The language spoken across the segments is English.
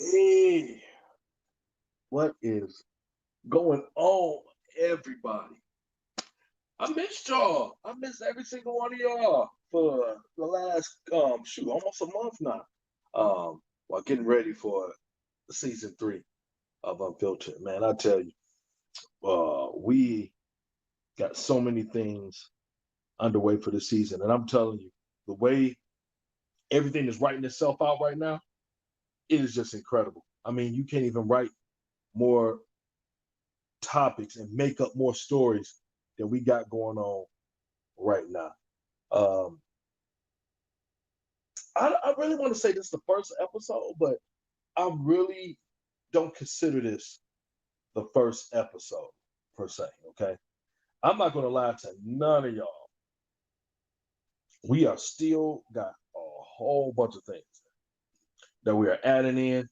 Hey, what is going on, everybody? I missed y'all. I missed every single one of y'all for the last almost a month now. While getting ready for season 3 of Unfiltered. Man, I tell you, we got so many things underway for the season, and I'm telling you, the way everything is writing itself out right now, it is just incredible. I mean, you can't even write more topics and make up more stories that we got going on right now. Um, I really want to say this is the first episode, but I really don't consider this the first episode per se. Okay, I'm not going to lie to none of y'all. We are still got a whole bunch of things that we are adding in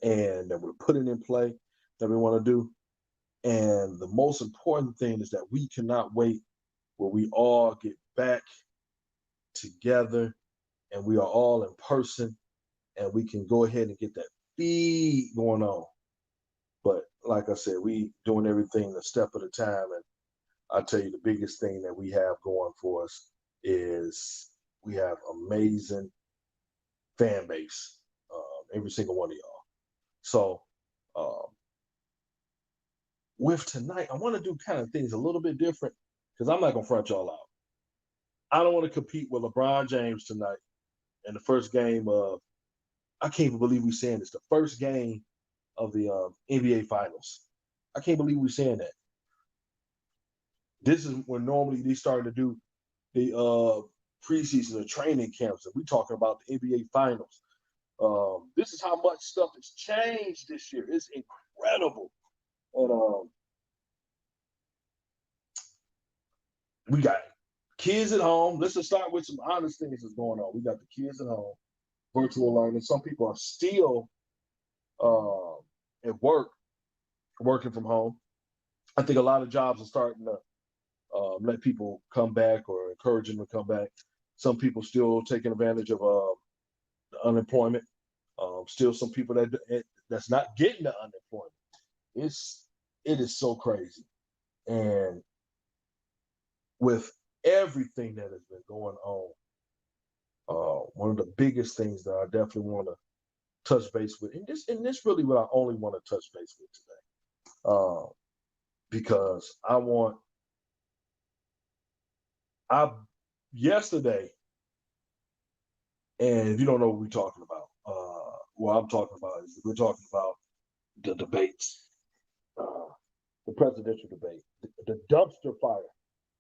and that we're putting in play that we want to do. And the most important thing is that we cannot wait where we all get back together and we are all in person and we can go ahead and get that feed going on. But like I said, we doing everything a step at a time. And I'll tell you the biggest thing that we have going for us is we have amazing fan base, every single one of y'all. So with tonight, I want to do kind of things a little bit different because I'm not going to front y'all out. I don't want to compete with LeBron James tonight in the first game of, I can't even believe we're saying this, the first game of the NBA Finals. I can't believe we're saying that. This is when normally they started to do the preseason or training camps, and we're talking about the NBA Finals. This is how much stuff has changed this year. It's incredible. And we got kids at home. Let's just start with some honest things that's going on. We got the kids at home, virtual learning. Some people are still at work, working from home. I think a lot of jobs are starting to let people come back or encourage them to come back. Some people still taking advantage of the unemployment. Still, some people that's not getting the unemployment. It is so crazy, and with everything that has been going on, one of the biggest things that I definitely want to touch base with, and this really what I only want to touch base with today, because I yesterday, and if you don't know what we're talking about, what I'm talking about is we're talking about the debates, the presidential debate, the dumpster fire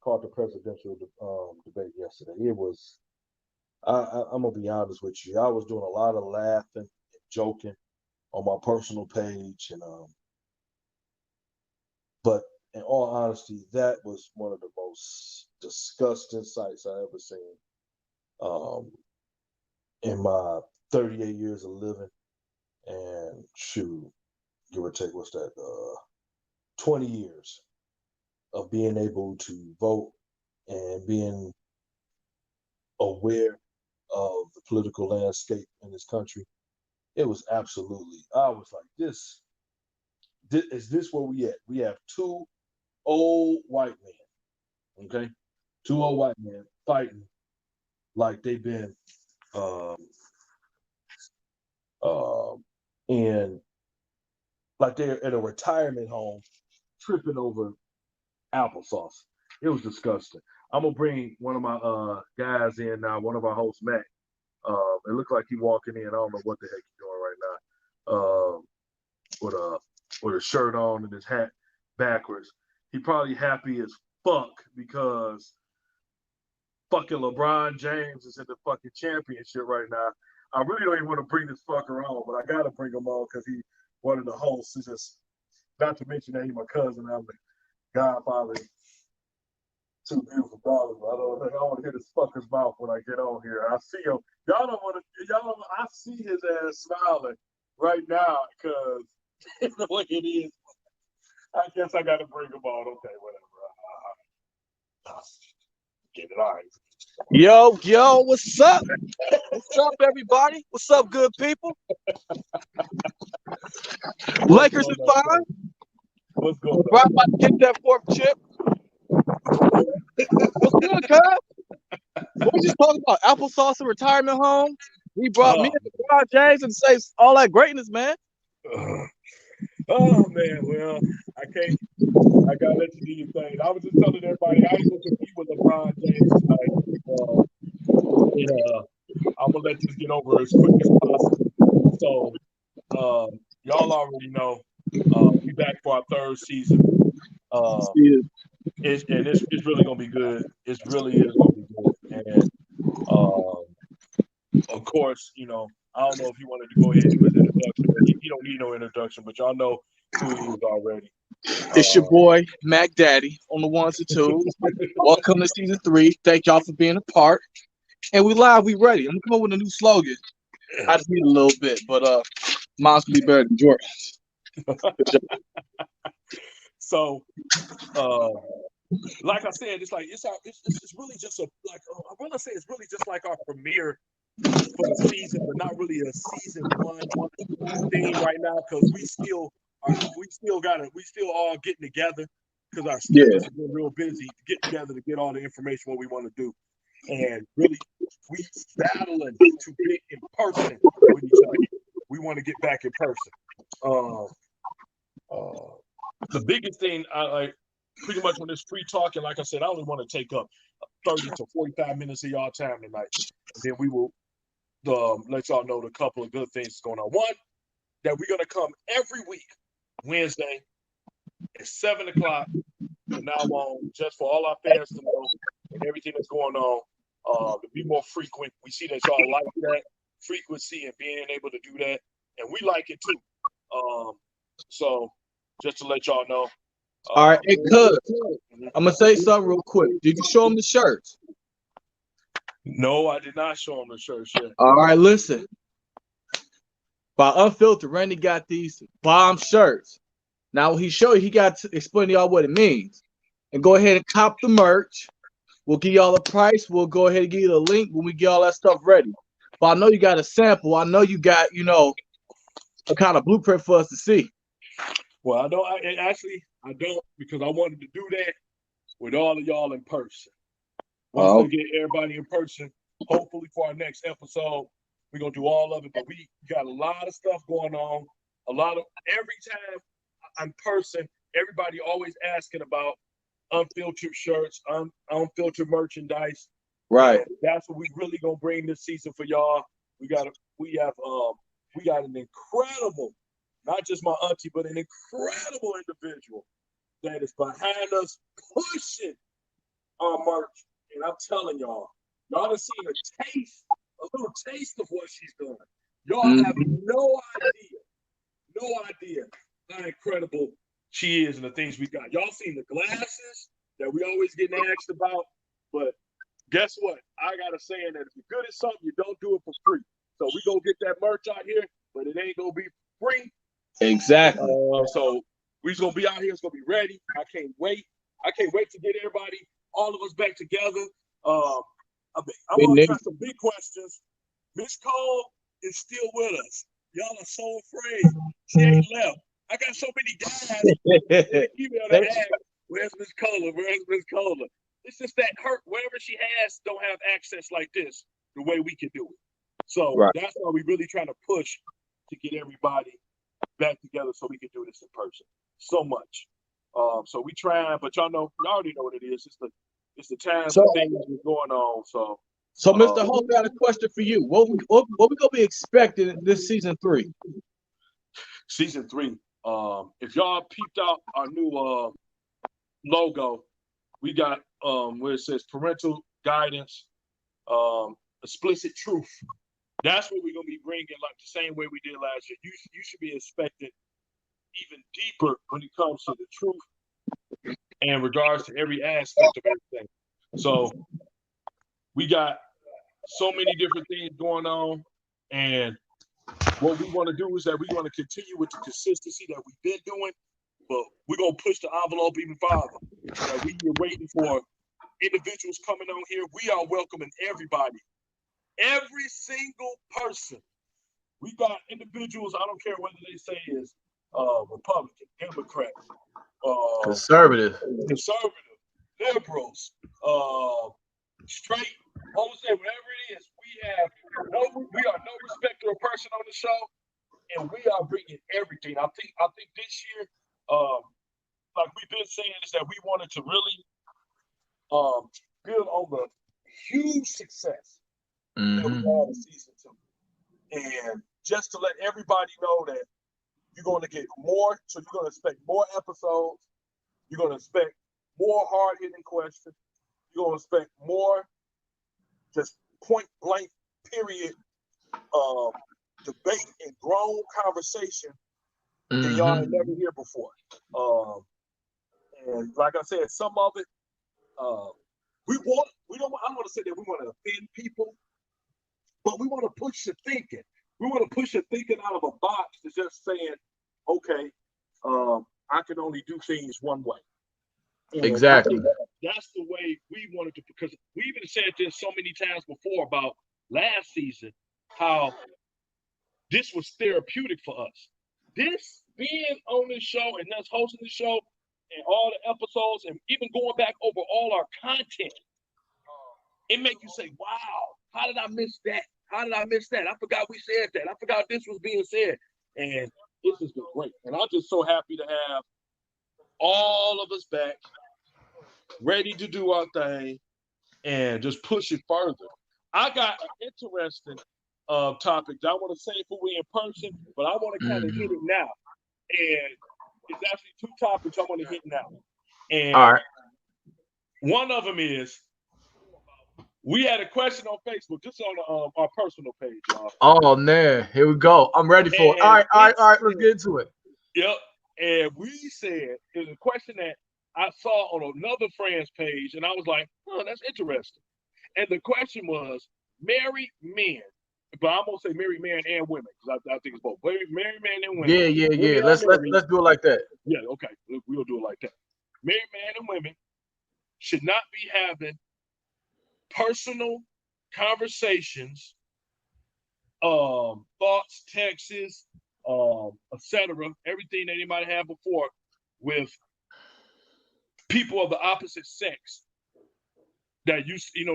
called the presidential debate yesterday. It was, I'm gonna be honest with you, I was doing a lot of laughing and joking on my personal page, and but in all honesty, that was one of the most disgusting sights I ever seen in my 38 years of living. And shoot, give or take, what's that? 20 years of being able to vote and being aware of the political landscape in this country. It was absolutely, I was like, this is this where we at? We have two old white men, okay? Two old white men fighting like they've been um, in, like they're at a retirement home tripping over applesauce. It was disgusting. I'm gonna bring one of my guys in now, one of our hosts, Matt. It looks like he's walking in. I don't know what the heck he's doing right now. With a shirt on and his hat backwards. He probably happy as fuck because fucking LeBron James is in the fucking championship right now. I really don't even want to bring this fucker on, but I gotta bring him on because he one of the hosts. Is just not to mention that he's my cousin. I'm the godfather. Two beautiful daughters. I don't want to hear this fucker's mouth when I get on here. I see him. Y'all don't want to. Y'all. I see his ass smiling right now because the way it is. I guess I got to bring him on. Okay, whatever. Get it all right. Yo, what's up? What's up, everybody? What's up, good people? Lakers is fine. What's going on? Right about to get that fourth chip. What's good, cuz? What we just talking about? Applesauce and retirement home. He brought me and LeBron James and say all that greatness, man. Oh man, well, I gotta let you do your thing. I was just telling everybody I ain't gonna compete with LeBron James tonight. I'm gonna let this get over as quick as possible. So y'all already know we back for our third season. It's really gonna be good. It really is gonna be good. And of course, I don't know if he wanted to go ahead and do his introduction, but he don't need no introduction. But y'all know who he is already. It's your boy Mac Daddy on the ones and twos. Welcome to season 3. Thank y'all for being a part. And we live, we ready. I'm gonna come up with a new slogan. I just need a little bit, but mine's gonna be better than Jordan's. So, like I said, it's really just I want to say it's really just like our premiere for the season, but not really a season 1 thing right now because we still all getting together because our schedules have been real busy to get together to get all the information what we want to do, and really we battling to get in person with each other. We want to get back in person. The biggest thing I like pretty much when it's free talking, like I said, I only want to take up 30 to 45 minutes of y'all time tonight. And then we will let y'all know the couple of good things going on. One, that we're going to come every week, Wednesday at 7 o'clock from now on, just for all our fans to know and everything that's going on, to be more frequent. We see that y'all like that frequency and being able to do that. And we like it too. So just to let y'all know. All right, hey, cuz, I'm going to say something real quick. Did you show them the shirts? No, I did not show them the shirts yet. All right, listen. By Unfiltered, Randy got these bomb shirts. Now, when he showed you, he got to explain to y'all what it means. And go ahead and cop the merch. We'll give y'all a price. We'll go ahead and give you the link when we get all that stuff ready. But I know you got a sample. I know you got, a kind of blueprint for us to see. Well, I don't because I wanted to do that with all of y'all in person. Once we get everybody in person, hopefully for our next episode, we're going to do all of it. But we got a lot of stuff going on. Every time I'm person, everybody always asking about unfiltered shirts, unfiltered merchandise. Right. And that's what we really going to bring this season for y'all. We got an incredible, not just my auntie, but an incredible individual that is behind us pushing our merch. And I'm telling y'all have seen a little taste of what she's doing. Y'all have no idea how incredible she is and the things we got. Y'all seen the glasses that we always getting asked about, but guess what? I got a saying that if you're good at something, you don't do it for free. So we gonna get that merch out here, but it ain't gonna be free. Exactly. So we're gonna be out here. It's gonna be ready. I can't wait. I can't wait to get everybody, all of us back together. I'm gonna ask some big questions. Miss Cole is still with us. Y'all are so afraid. She ain't left. I got so many guys in the email that ask, where's Miss Cola? Where's Miss Cola? It's just that wherever she has don't have access like this, the way we can do it. So that's why we're really trying to push to get everybody back together so we can do this in person. So much. So we trying, but y'all already know what it is. It's the times and things that's going on. So Mr. Hope, I got a question for you. What we gonna be expecting this season 3? Season 3. If y'all peeped out our new logo, we got where it says parental guidance, explicit truth. That's what we're gonna be bringing, like the same way we did last year. You should be expecting even deeper when it comes to the truth in regards to every aspect of everything. So we got so many different things going on, and what we want to do is that we want to continue with the consistency that we've been doing, but we're gonna push the envelope even farther. That we are waiting for individuals coming on here. We are welcoming everybody, every single person We got individuals, I don't care whether they say is Republican, Democrat, uh, Conservative. conservative, liberals, uh, straight, homosexual, whatever it is. We are no respecter of person on the show, and we are bringing everything. I think this year, um, like we've been saying, is that we wanted to really um, build on the huge success that we Mm-hmm. had in season two, and just to let everybody know that you're going to get more. So you're going to expect more episodes. You're going to expect more hard hitting questions. You're going to expect more just point blank period um, debate and grown conversation than y'all Mm-hmm. ain't never hear before. Um, and like I said, some of it uh, we don't I don't want to say that we want to offend people, but we want to push the thinking. We want to push the thinking out of a box to just saying, okay, I can only do things one way. And I Exactly. think that's the way we wanted to, because we even said this so many times before about last season, how this was therapeutic for us. This being on this show and us hosting the show and all the episodes and even going back over all our content, it makes you say, wow, how did I miss that? How did I miss that? I forgot we said that. I forgot this was being said. And this has been great. And I'm just so happy to have all of us back, ready to do our thing and just push it further. I got an interesting topic that I want to say for we in person, but I want to kind of Mm-hmm. hit it now. And it's actually two topics I want to hit now. All And right. one of them is we had a question on Facebook, just on our personal page, y'all. Oh man, here we go. I'm ready for it. All And right, all right, it all right. Let's said, get into it. yep. And we said, there's a question that I saw on another friend's page, and I was like, oh, that's interesting. And the question was married men, but I'm gonna say married men and women because I think it's both married men and women. Yeah, yeah, When yeah. they are married, Let's do it like that. yeah, okay, we'll do it like that. Married men and women should not be having personal conversations, thoughts, texts, etc. Everything that they might have before with people of the opposite sex that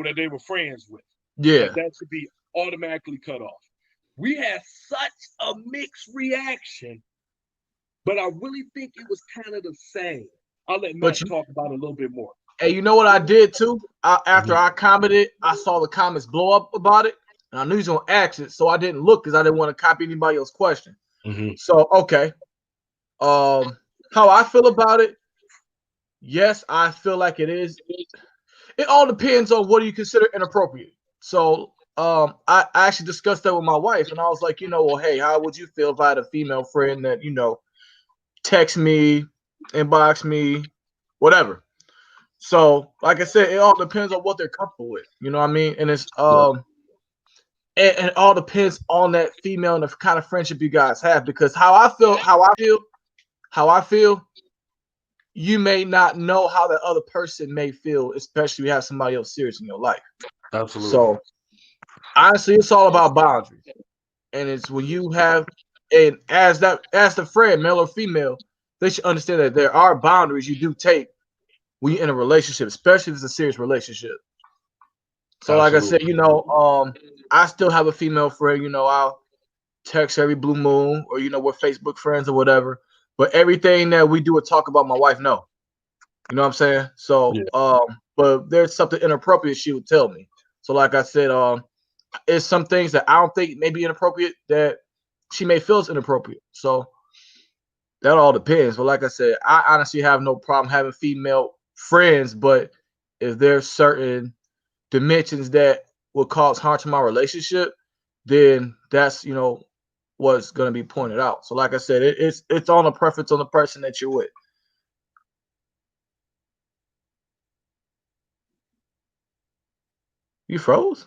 that they were friends with. Yeah. That should be automatically cut off. We had such a mixed reaction, but I really think it was kind of the same. I'll let But Matt talk about it a little bit more. hey, you know what I did too? After Mhm. I commented, I saw the comments blow up about it, and I knew he was gonna ask it, so I didn't look because I didn't want to copy anybody else's question. Mhm. So okay, how I feel about it? Yes, I feel like it is. It all depends on what do you consider inappropriate. So I actually discussed that with my wife, and I was like, well, hey, how would you feel if I had a female friend that text me, inbox me, whatever. So, like I said, it all depends on what they're comfortable with. You know what I mean? And it's Yep. and it all depends on that female and the kind of friendship you guys have. Because how I feel, you may not know how the other person may feel, especially if you have somebody else serious in your life. Absolutely. So, honestly, it's all about boundaries, and it's when you have, and as the friend, male or female, they should understand that there are boundaries you do take when you're in a relationship, especially if it's a serious relationship. So like I said, Absolutely. I still have a female friend, I'll text every blue moon or we're Facebook friends or whatever. But everything that we do or talk about, my wife no. You know what I'm saying? So Yeah. but if there's something inappropriate, she would tell me. So like I said, it's some things that I don't think may be inappropriate that she may feel is inappropriate. So that all depends. But like I said, I honestly have no problem having female friends, but if there's certain dimensions that will cause harm to my relationship, then that's what's going to be pointed out. So, like I said, it's on a preference on the person that you're with. You froze?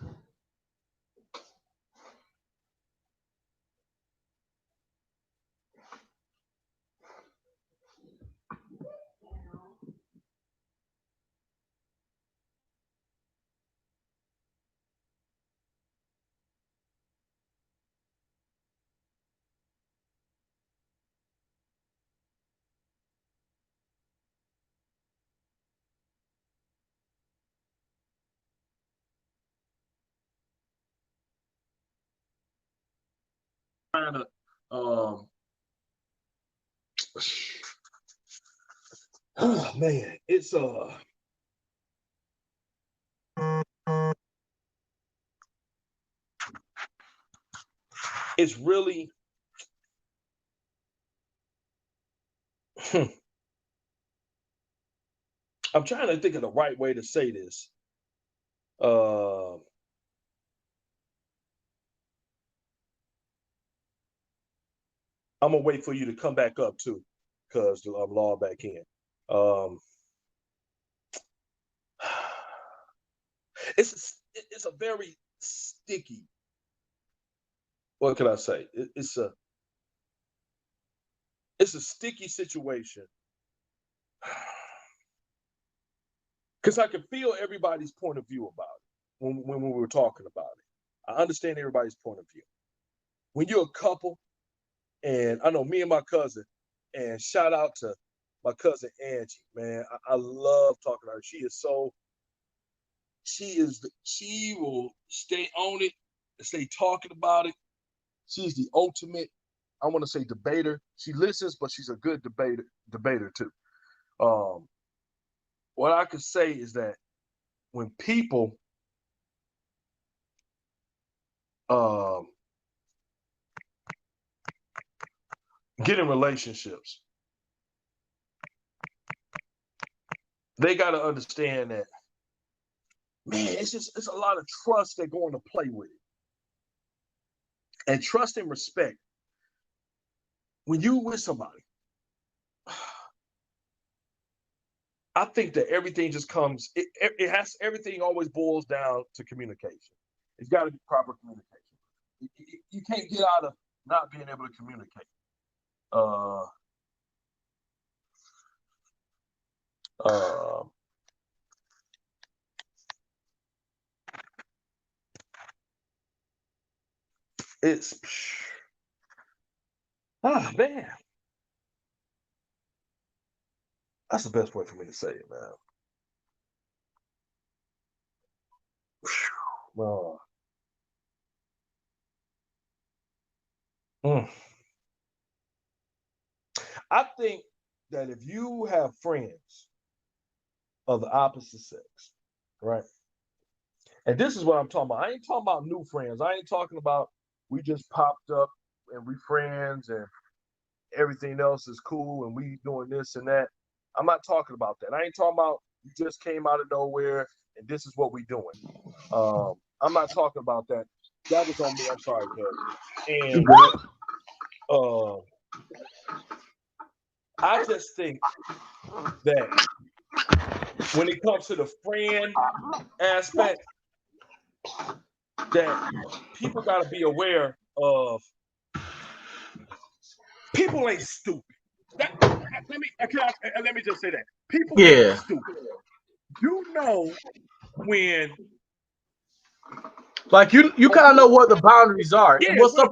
trying to oh man, it's really I'm trying to think of the right way to say this. I'm gonna wait for you to come back up too, because I'm logged back in. Um, it's a very sticky. What can I say? It's a sticky situation because I can feel everybody's point of view about it when we were talking about it. I understand everybody's point of view. When you're a couple, and I know me and my cousin, and shout out to my cousin Angie, man. I love talking to her. She will stay on it, stay talking about it. She's the ultimate, I want to say, debater. She listens, but she's a good debater too. What I could say is that when people get in relationships, they got to understand that, man, it's a lot of trust that go into play with it. And trust and respect. When you with somebody, I think that everything just comes, everything always boils down to communication. It's got to be proper communication. You can't get out of not being able to communicate. It's man, that's the best way for me to say it, man. I think that if you have friends of the opposite sex, right? And this is what I'm talking about. I ain't talking about new friends. I ain't talking about we just popped up and we friends and everything else is cool and we doing this and that. I'm not talking about that. I ain't talking about you just came out of nowhere and this is what we doing. I'm not talking about that. That was on me. I'm sorry, Kev. And I just think that when it comes to the friend aspect, that people got to be aware of. People ain't stupid. Let me just say that people ain't stupid. You know when, like you kind of know what the boundaries are, yeah, and what some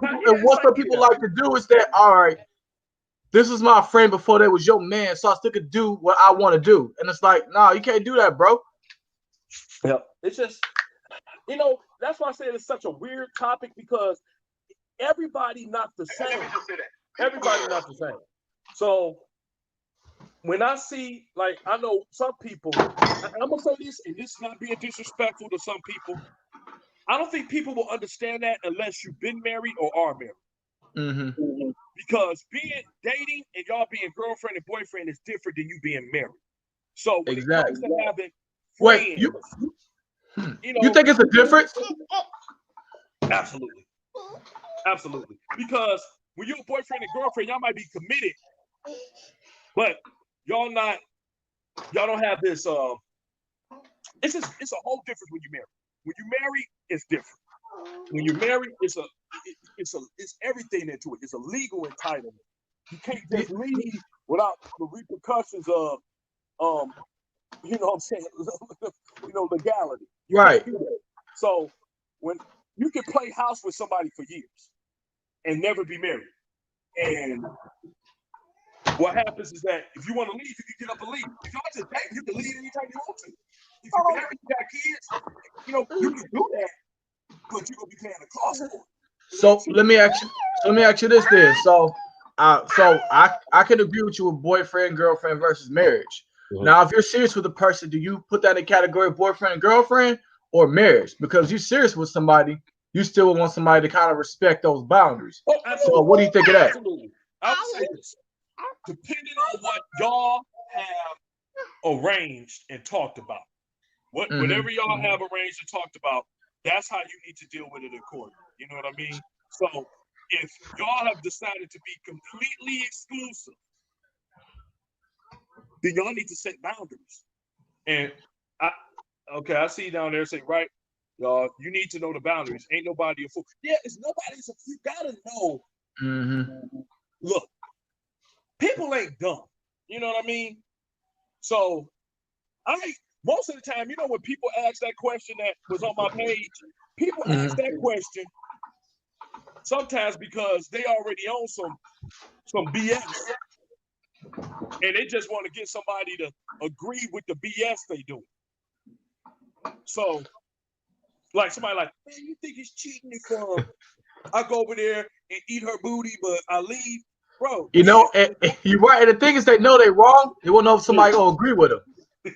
people like to do is that, all right, this is my friend before they was your man, so I still could do what I want to do, and it's like, no, you can't do that, bro. Yeah, it's just, that's why I say it's such a weird topic because everybody not the same. Everybody not the same. So when I see, like, I know some people, I'm gonna say this, and this is not being disrespectful to some people. I don't think people will understand that unless you've been married or are married. Mm-hmm. Because dating and y'all being girlfriend and boyfriend is different than you being married. So when it comes to having friends, you think it's a difference? Absolutely. Absolutely. Because when you're a boyfriend and girlfriend, y'all might be committed, but y'all don't have this it's a whole difference when you marry. When you marry, it's different. When you're married, it's everything into it. It's a legal entitlement. You can't just leave without the repercussions of you know what I'm saying, legality. You right. can't do that. So when you can play house with somebody for years and never be married. And what happens is that if you want to leave, you can get up and leave. If y'all just date, you can leave anytime you want to. If you're married, you got kids, you can do that, but you're gonna be paying the cost for it. So let me ask So let me ask you this then. So I can agree with you with boyfriend, girlfriend versus marriage. Mhm. Now, if you're serious with a person, do you put that in the category of boyfriend and girlfriend or marriage? Because you're serious with somebody, you still want somebody to kind of respect those boundaries. Oh, So absolutely. what do you think of that? Absolutely. I would say this. Depending on what y'all have arranged and talked about, Mm-hmm. whatever y'all have arranged and talked about, that's how you need to deal with it accordingly. You know what I mean? So if y'all have decided to be completely exclusive, then y'all need to set boundaries. And I okay, I see down there say, right, y'all, you need to know the boundaries. Ain't nobody a fool. Yeah, it's nobody's a fool. You gotta know. Mm-hmm. Look, people ain't dumb. You know what I mean? So I most of the time, when people ask that question that was on my page, people ask Mm-hmm. that question sometimes because they already own some BS and they just want to get somebody to agree with the BS they do. So, like somebody like, man, you think it's cheating if I go over there and eat her booty, but I leave, bro? You're right. And the thing is, they know they're wrong. They won't know if somebody will agree with them.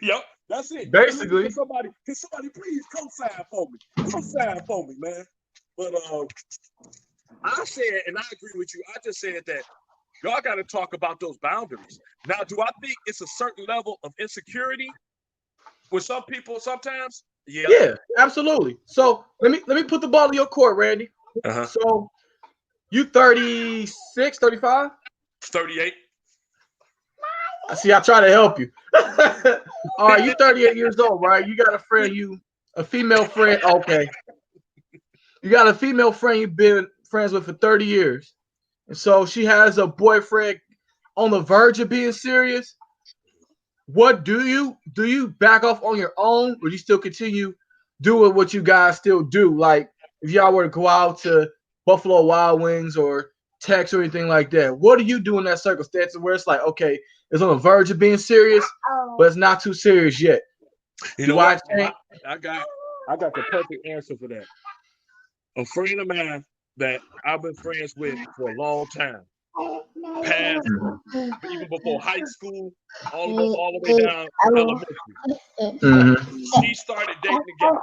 Yep, that's it. They're looking for Basically, somebody. Can somebody please co-sign for me? Co-sign for me, man. But I said, and I agree with you. I just said that y'all got to talk about those boundaries. Now, do I think it's a certain level of insecurity with some people sometimes? Yeah. yeah, absolutely. So let me put the ball in your court, Randy. Uh-huh. So you 36, 35? 38. I see. I try to help you. All right, you 38 years old, right? You got a friend, a female friend. Okay, you got a female friend you've been friends with for 30 years, and so she has a boyfriend on the verge of being serious. What do you back off on your own, or do you still continue doing what you guys still do? Like if y'all were to go out to Buffalo Wild Wings or Tex or anything like that, what do you do in that circumstance where it's like, okay, it's on the verge of being serious, but it's not too serious yet? You know Do I what? change? I got the perfect answer for that. A friend of mine that I've been friends with for a long time, past even before high school, all the way down to elementary. Mm-hmm. She started dating a guy.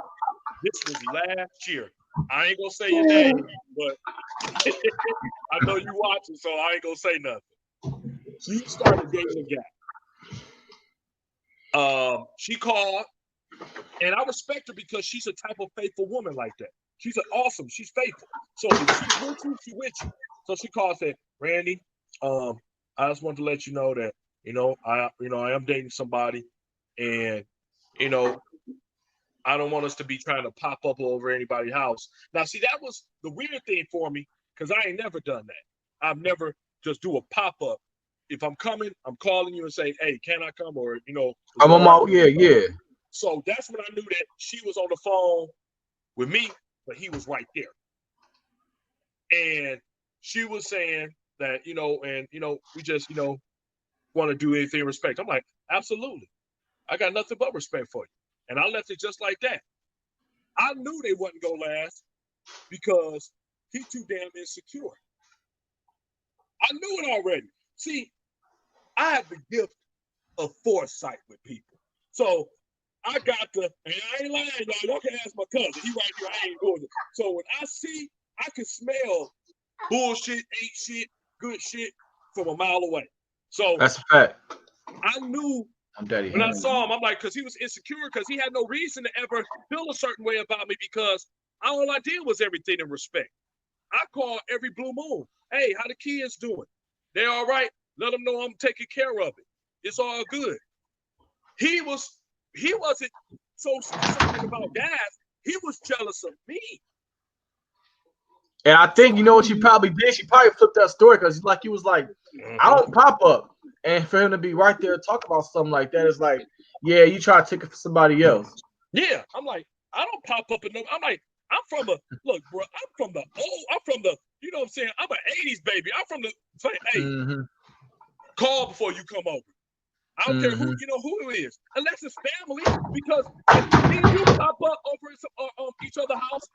This was last year. I ain't gonna say your name, but I know you watching, so I ain't gonna say nothing. She started dating a guy. She called, and I respect her because she's a type of faithful woman like that. She's awesome. She's faithful. So if she's with you, she's with you. So she called and said, Randy, I just wanted to let you know that, I am dating somebody, and you know, I don't want us to be trying to pop up over anybody's house. Now, see, that was the weird thing for me because I ain't never done that. I've never just do a pop up. If I'm coming, I'm calling you and say, "Hey, can I come?" Or is I'm it on all right my for me yeah, to come? yeah. So that's when I knew that she was on the phone with me, but he was right there. And she was saying that, we just, want to do anything in respect. I'm like, absolutely. I got nothing but respect for you. And I left it just like that. I knew they wasn't gonna last because he too damn insecure. I knew it already. See, I have the gift of foresight with people. So I got the, and I ain't lying, y'all can ask my cousin. He right here, I ain't doing it. So when I see, I can smell bullshit, ain't shit, good shit from a mile away. So That's a fact. I knew I'm daddy. when I saw him, I'm like, because he was insecure, because he had no reason to ever feel a certain way about me because all I did was everything in respect. I call every blue moon. Hey, how the kids doing? They all right? Let them know I'm taking care of it. It's all good. He wasn't so concerned about guys. He was jealous of me. And I think you know what she probably did. She probably flipped that story because like he was like, I don't pop up, and for him to be right there to talk about something like that is like, yeah, you try to take it for somebody else. Yeah, I'm like, I don't pop up in no. I'm like, I'm from a look, bro. I'm from the old. I'm from the. You know what I'm saying? I'm an '80s baby. I'm from the. Say, hey, Mm-hmm. call before you come over. I don't care Mm-hmm. who it is, unless it's family. Because if me and you pop up over each other's house,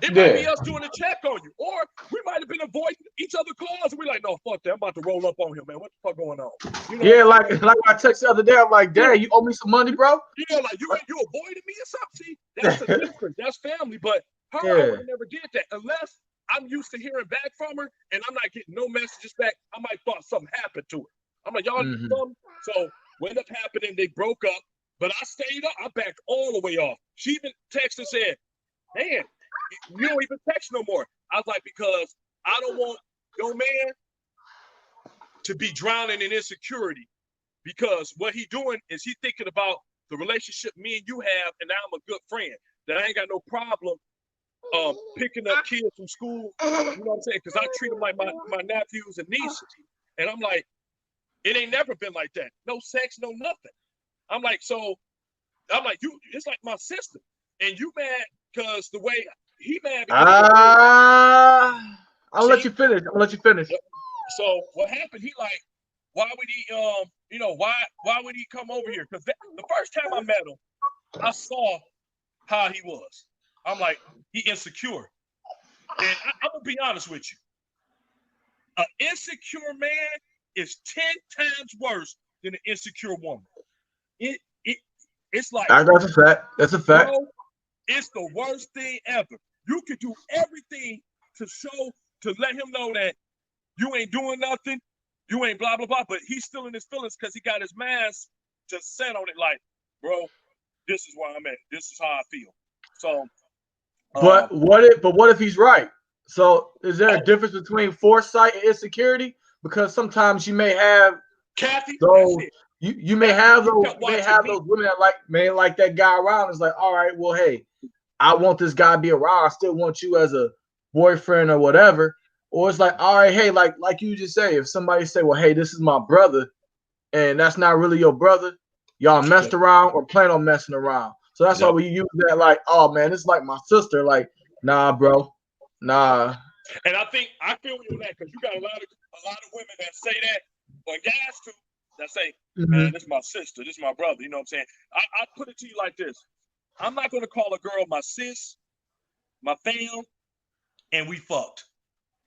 it might Yeah. be us doing a check on you, or we might have been avoiding each other cars, and we like, no, fuck that. I'm about to roll up on him, man. What the fuck going on? You know Yeah, like I texted the other day. I'm like, Dad, you owe me some money, bro. Yeah, like you avoided me or something. See, that's the difference. That's family. But her, I Yeah. would have never did that unless I'm used to hearing back from her and I'm not getting no messages back. I might thought something happened to her. I'm like, y'all did something. So what ended up happening, they broke up, but I stayed up. I backed all the way off. She even texted and said, man, you don't even text no more. I was like, because I don't want no man to be drowning in insecurity, because what he doing is he thinking about the relationship me and you have, and now I'm a good friend, that I ain't got no problem picking up kids from school, you know what I'm saying? Because I treat them like my nephews and nieces. And I'm like, it ain't never been like that. No sex, no nothing. I'm like, you, it's like my sister. And you mad because the way he mad because I'll let you finish. So what happened, he like, why would he why would he come over here? Because the first time I met him, I saw how he was. I'm like, he insecure. And I'm gonna be honest with you. An insecure man is 10 times worse than an insecure woman. It's like, That's a fact. That's a fact. bro, it's the worst thing ever. You could do everything to let him know that you ain't doing nothing, you ain't blah blah blah, but he's still in his feelings because he got his mind just set on it. Like, bro, this is where I'm at. This is how I feel. So, but what if he's right? So, is there a difference between foresight and insecurity? Because sometimes you may have Kathy, those. that's it. You may have those. You may have those women that like that guy around. It's like, all right, well, hey, I want this guy to be around. I still want you as a boyfriend or whatever. Or it's like, all right, hey, like you just say, if somebody say, well, hey, this is my brother, and that's not really your brother, y'all messed around or plan on messing around. So that's why we use that, like, oh man, it's like my sister. Like, nah, bro, nah. And I feel you on that, because you got a lot of women that say that, or guys too, that say, man, this is my sister, this is my brother. You know what I'm saying? I put it to you like this: I'm not gonna call a girl my sis, my fam, and we fucked,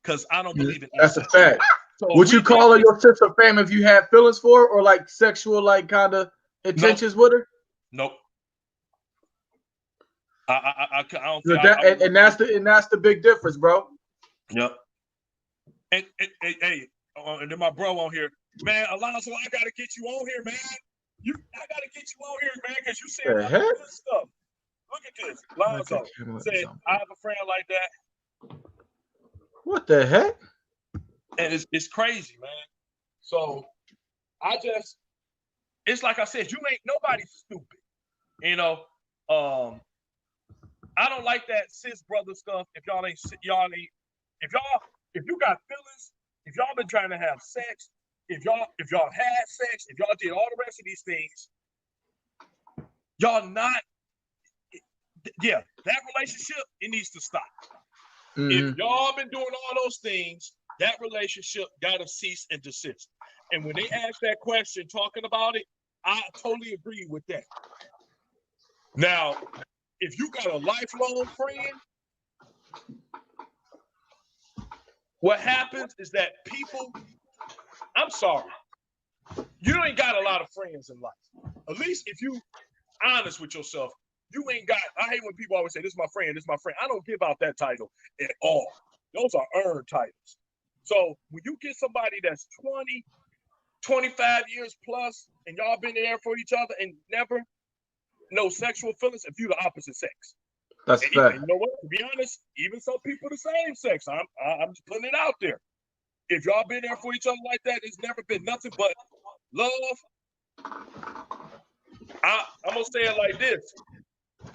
because I don't believe in that's incest. a fact. So would you call her your sister fam if you had feelings for her, or like sexual, like kind of intentions with her? Nope. I don't think that, and that's the big difference, bro. Yep. And then my bro on here, man, Alonzo, I gotta get you on here, man. I gotta get you on here, man, because you saying all this good stuff. Look at this. Alonzo said, I have a friend like that. What the heck? And it's crazy, man. So it's like I said, nobody's stupid. You know, I don't like that sis brother stuff. If you got feelings, if y'all been trying to have sex, if y'all had sex, if y'all did all the rest of these things, y'all not, that relationship, it needs to stop. If y'all been doing all those things, that relationship gotta cease and desist. And when they ask that question, talking about it, I totally agree with that. Now, if you got a lifelong friend, what happens is that people, I'm sorry, you ain't got a lot of friends in life. At least if you honest with yourself, you ain't got, I hate when people always say, this is my friend, this is my friend. I don't give out that title at all. Those are earned titles. So when you get somebody that's 20, 25 years plus, and y'all been there for each other and never no sexual feelings, if you the opposite sex. That's fair. You know what? To be honest, even some people the same sex. I'm just putting it out there. If y'all been there for each other like that, it's never been nothing but love. I'm gonna say it like this.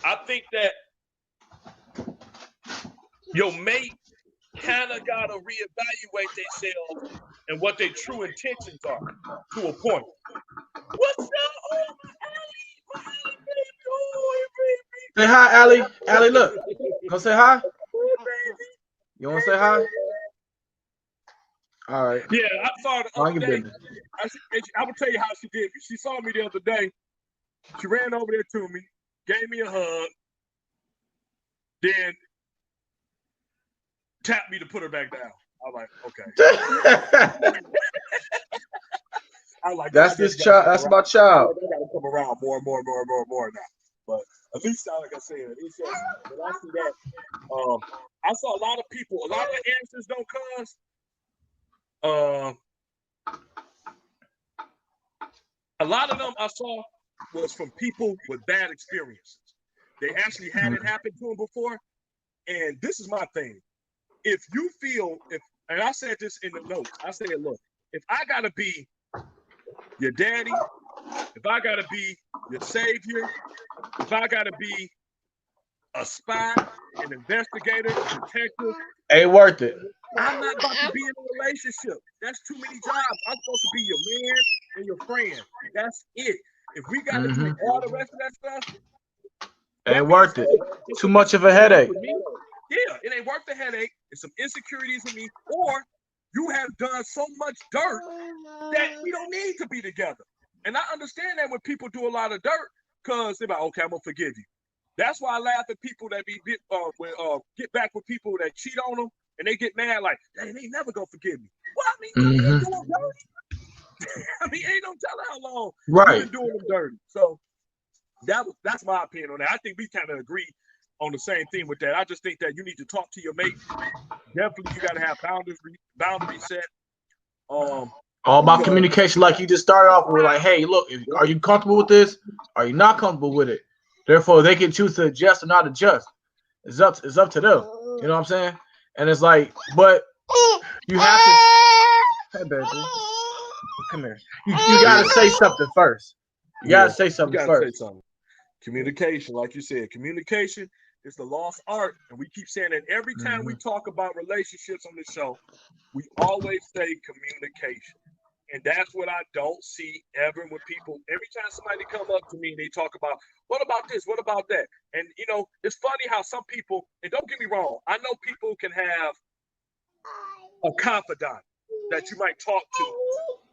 I think that your mate kind of gotta reevaluate themselves and what their true intentions are to a point. What's up, oh my Allie, baby, oh baby. Say hi, Allie. Allie, look. Go say hi. You want to say hi? All right. Yeah, I saw her the other day. I will tell you how she did me. She saw me the other day. She ran over there to me, gave me a hug, then tapped me to put her back down. I'm like, okay. I like, That's I guess this I gotta child. come That's around. my I child. like, I gotta come around more now. But at least, like I said, it's just when I see that, I saw a lot of people, a lot of the answers don't cause. A lot of them I saw was from people with bad experiences. They actually had it happen to them before. And this is my thing. If you feel, and I said this in the notes, I said, look, if I gotta be your daddy, if I gotta be your savior, if I gotta be a spy, an investigator, a detective, Ain't worth it. I'm not about to be in a relationship. That's too many jobs. I'm supposed to be your man and your friend. That's it. If we gotta do all the rest of that stuff, that Ain't being worth it. said, it's Too some much of a insecurities headache. with me. Yeah, it ain't worth the headache. It's some insecurities in me, or you have done so much dirt that we don't need to be together. And I understand that when people do a lot of dirt, because they're like, okay, I'm gonna forgive you. That's why I laugh at people that get back with people that cheat on them, and they get mad like, they never gonna forgive me. Well, I mean, you been doing dirty. I mean, ain't no telling how long you've been doing them dirty. So that's my opinion on that. I think we kind of agree on the same thing with that. I just think that you need to talk to your mate. Definitely, you got to have boundaries set. All about communication, like you just started off with, like, hey, look, are you comfortable with this? Are you not comfortable with it? Therefore, they can choose to adjust or not adjust. It's up to them. You know what I'm saying? And it's like, but you have to. Hey, baby, come here. You gotta say something first. You gotta say something first. Communication, like you said, communication is the lost art, and we keep saying that every time we talk about relationships on this show, we always say communication. And that's what I don't see ever when people, every time somebody come up to me and they talk about, what about this? What about that? And, it's funny how some people, and don't get me wrong, I know people can have a confidant that you might talk to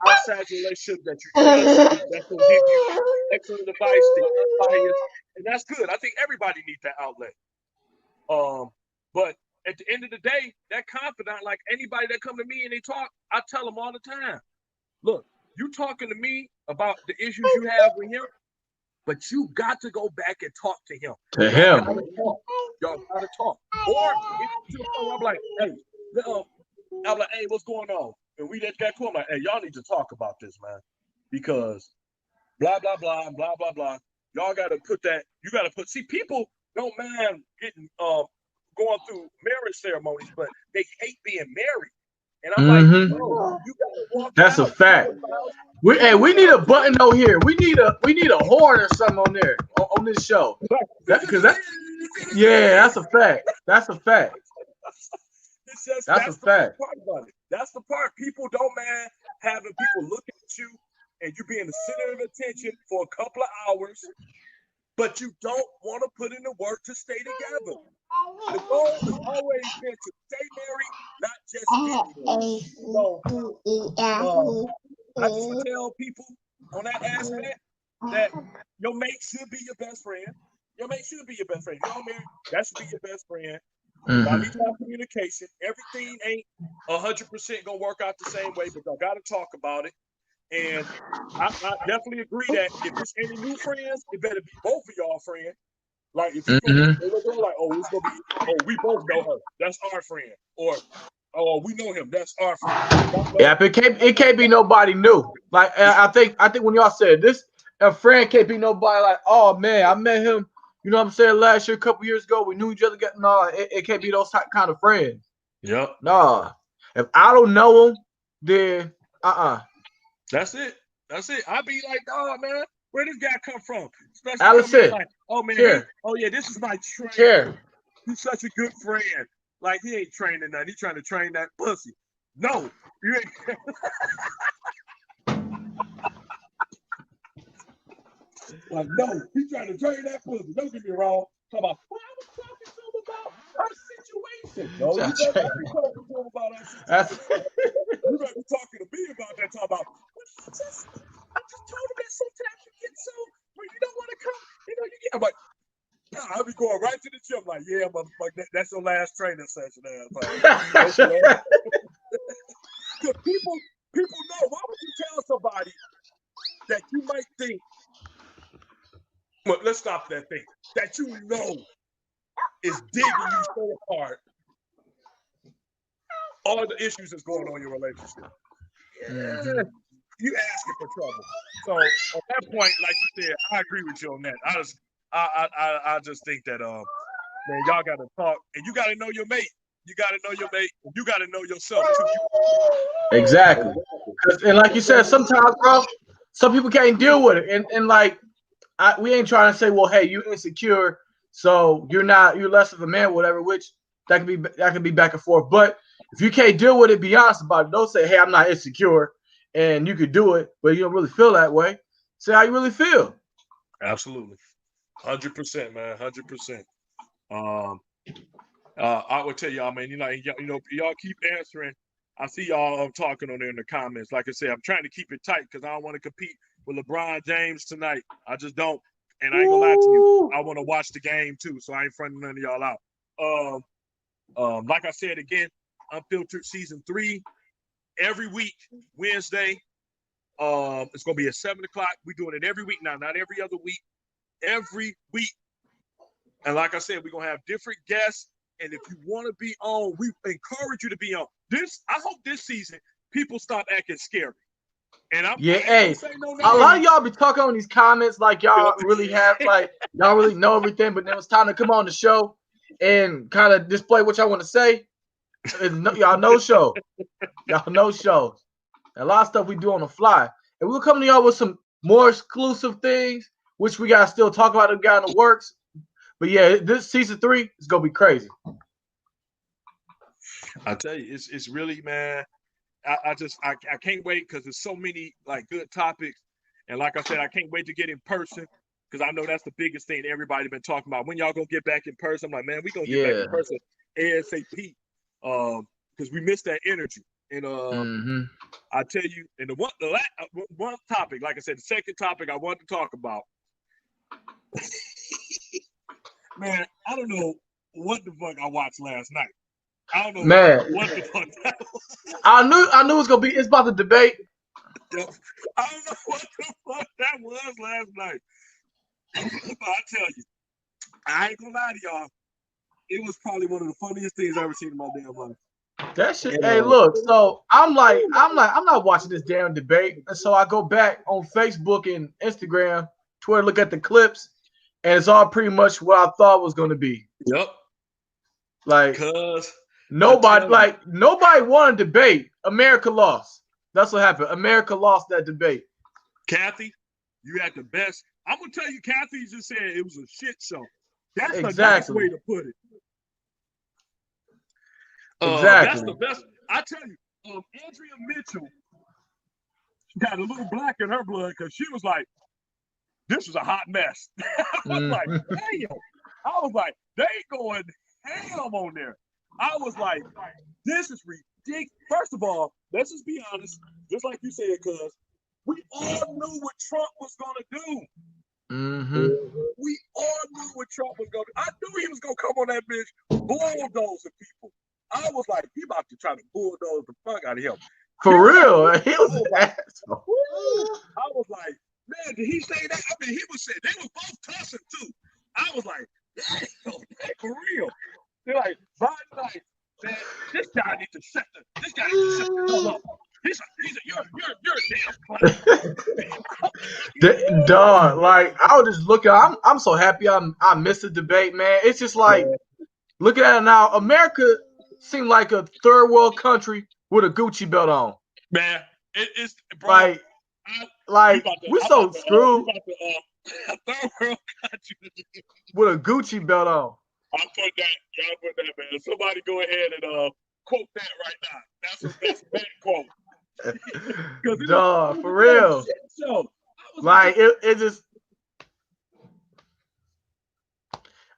outside your relationship that you trust, that's going to give you excellent advice, they're unbiased, and that's good. I think everybody needs that outlet. But at the end of the day, that confidant, like anybody that come to me and they talk, I tell them all the time, look, you talking to me about the issues you have with him, but you got to go back and talk to him. To him. Y'all gotta talk. Or if to the point where I'm like, hey, what's going on? And we just got cool. I'm like, hey, y'all need to talk about this, man. Because blah, blah, blah, blah, blah, blah. Y'all gotta see, people don't mind getting going through marriage ceremonies, but they hate being married. And I'm like, bro, you gotta walk That's out. a fact. We need a button over here. We need a horn or something on there on this show. That's a fact. That's a fact. That's a fact. Part about it. That's the part. People don't mind having people look at you and you being the center of attention for a couple of hours, but you don't want to put in the work to stay together. The goal has always been to stay married, not just get married. So I just tell people on that aspect that your mate should be your best friend. Your mate should be your best friend. Y'all married, that should be your best friend. Y'all need to have communication. Everything ain't 100% gonna work out the same way, but y'all gotta talk about it. And I definitely agree that if it's any new friends, it better be both of y'all friends. Like if you go like, oh, it's gonna be, oh, we both know her, that's our friend, or oh, we know him, that's our friend. Yeah, but it can't be nobody new. Like I think when y'all said this, a friend can't be nobody like, oh man, I met him. You know what I'm saying? Last year, a couple years ago, we knew each other. It can't be those kind of friends. Yep. Nah. If I don't know him, then That's it. I'd be like, oh man, where this guy come from? Especially Allison, like, oh man, this is my trainer. Here. He's such a good friend. Like he ain't training nothing. He's trying to train that pussy. No, you ain't. Like, no, he's trying to train that pussy. Don't get me wrong. Talk about, well, I was talking to him about our situation. No, you better not be talking to him about our situation. You better be talking to me about that. Talk about, I just told him that sometimes you get so where you don't want to come. You get. I'm like, nah, I'll be going right to the gym. Like, yeah, motherfucker, that's your last training session. stop that thing that you know is digging you so hard. All the issues that's going on in your relationship. Yeah, you asking for trouble. So at that point, like you said, I agree with you on that. I just think that man, y'all gotta talk and you gotta know your mate. You gotta know your mate. You gotta know yourself too. Exactly. And like you said, sometimes, bro, some people can't deal with it. And like we ain't trying to say, well, hey, you insecure, so you're less of a man, whatever, which that can be back and forth. But if you can't deal with it, be honest about it. Don't say, hey, I'm not insecure and you could do it, but you don't really feel that way. Say how you really feel. Absolutely. 100%, man. 100%. I would tell y'all, man, y'all keep answering. I see y'all talking on there in the comments. Like I said, I'm trying to keep it tight because I don't want to compete with LeBron James tonight. I just don't. And I ain't gonna lie to you. I want to watch the game too, so I ain't fronting none of y'all out. Like I said again, Unfiltered season 3 every week, Wednesday. It's gonna be at 7 o'clock. We're doing it every week now, not every other week. Every week. And like I said, we're gonna have different guests. And if you want to be on, we encourage you to be on. I hope this season people stop acting scary. And hey, a lot of y'all be talking on these comments like y'all really have, like y'all really know everything, but then it's time to come on the show and kind of display what y'all want to say. Y'all know show. Y'all know shows. A lot of stuff we do on the fly. And we'll come to y'all with some more exclusive things, which we gotta still talk about. The guy in the works. But yeah, this season 3 is gonna be crazy. I tell you, it's really, man. I can't wait because there's so many like good topics, and like I said, I can't wait to get in person because I know that's the biggest thing everybody been talking about. When y'all gonna get back in person? I'm like, man, we gonna get back in person ASAP, because we missed that energy. And I tell you, and the one topic, like I said, the second topic I wanted to talk about. Man, I don't know what the fuck I watched last night. I don't know, man, what the fuck that was. I knew it was gonna be. It's about the debate. I don't know what the fuck that was last night. But I tell you, I ain't gonna lie to y'all. It was probably one of the funniest things I've ever seen in my damn life. That shit. Hey, look. So I'm not watching this damn debate. And so I go back on Facebook and Instagram, Twitter, look at the clips, and it's all pretty much what I thought was gonna be. Yep. Like, nobody won a debate. America lost. That's what happened. America lost that debate. Kathy, you had the best. I'm gonna tell you, Kathy just said it was a shit show. That's the nice way to put it. Exactly. That's the best. I tell you, Andrea Mitchell got a little black in her blood because she was like, "This was a hot mess." I was like, "Damn!" I was like, "They going ham on there." I was like, "This is ridiculous." First of all, let's just be honest, just like you said, cuz we all knew what Trump was gonna do. We all knew what Trump was gonna do. I knew he was gonna come on that bitch bulldozing people. I was like, he about to try to bulldoze the fuck out of him. For real. He was an asshole. I was like, man, did he say that? I mean, he was saying they were both cussing too. I was like, damn, for real. They're like, Biden, like, man, this guy needs to shut the hell up. You're a damn clown. Dog, like I was just looking. I'm so happy I missed the debate, man. It's just like looking at it now. America seemed like a third world country with a Gucci belt on. Man, it's bro. Like we're so screwed. Third world country with a Gucci belt on. Y'all put that, man. Somebody go ahead and quote that right now. That's a bad quote. Dog, for real. Like it just.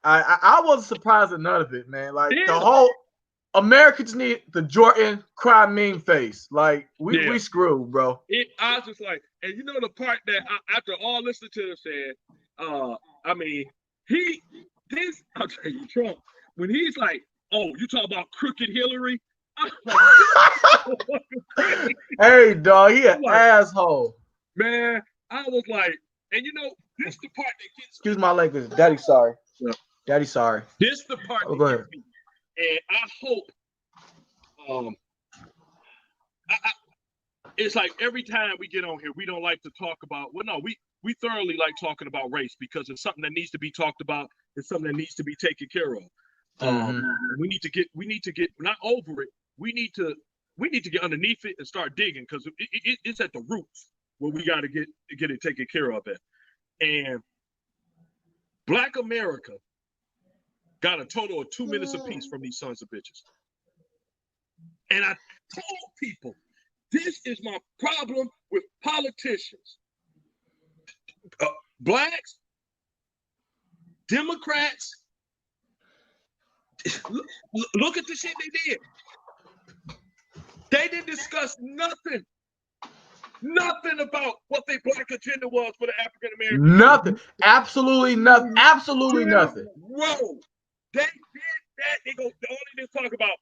I wasn't surprised at none of it, man. Like the whole America just need the Jordan cry meme face. Like we screwed, bro. I was just like, and you know the part that after all listening to him said, I mean, I'll tell you, Trump, when he's like, oh, you talk about crooked Hillary? Hey, dog, he an asshole. Man, I was like, and you know, This the part that gets me. Excuse my language. Daddy, sorry. Yeah. Daddy, sorry. This the part Oh, that go ahead. gets me. And I hope it's like every time we get on here, we don't like to talk about. Well, no, we thoroughly like talking about race because it's something that needs to be talked about. It's something that needs to be taken care of. We need to get not over it. We need to get underneath it and start digging because it's at the roots where we got to get it taken care of. And Black America got a total of 2 minutes apiece from these sons of bitches. And I told people, this is my problem with politicians. Blacks, Democrats, look at the shit they did. They didn't discuss nothing about what their Black agenda was for the African American. Nothing. Absolutely nothing. Absolutely nothing. Whoa. They did that. The only they talk about,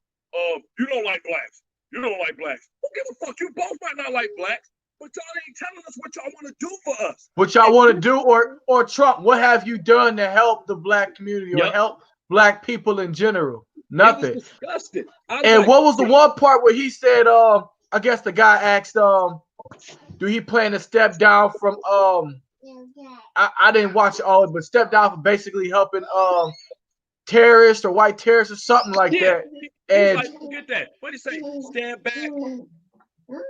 you don't like blacks. You don't like blacks. Who give a fuck? You both might not like blacks, but y'all ain't telling us what y'all want to do for us. What y'all want to do, or Trump, what have you done to help the Black community or help Black people in general? Nothing. It was disgusting. And what was the one part where he said, I guess the guy asked, do he plan to step down from I didn't watch all of it, but step down from basically helping terrorists or white terrorists or something like that. And like, forget that. What did he say? Stand back.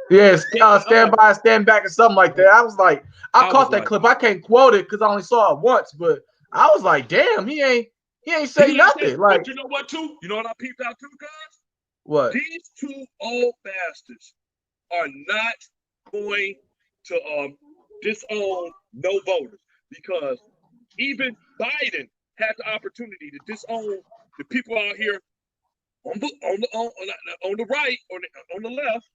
Yeah, stand back or something like that. I was like, I caught that clip. I can't quote it because I only saw it once, but I was like, damn, he ain't say nothing. Like, but you know what too? You know what I peeped out too, guys? What? These two old bastards are not going to disown no voters because even Biden had the opportunity to disown the people out here on the right or on the left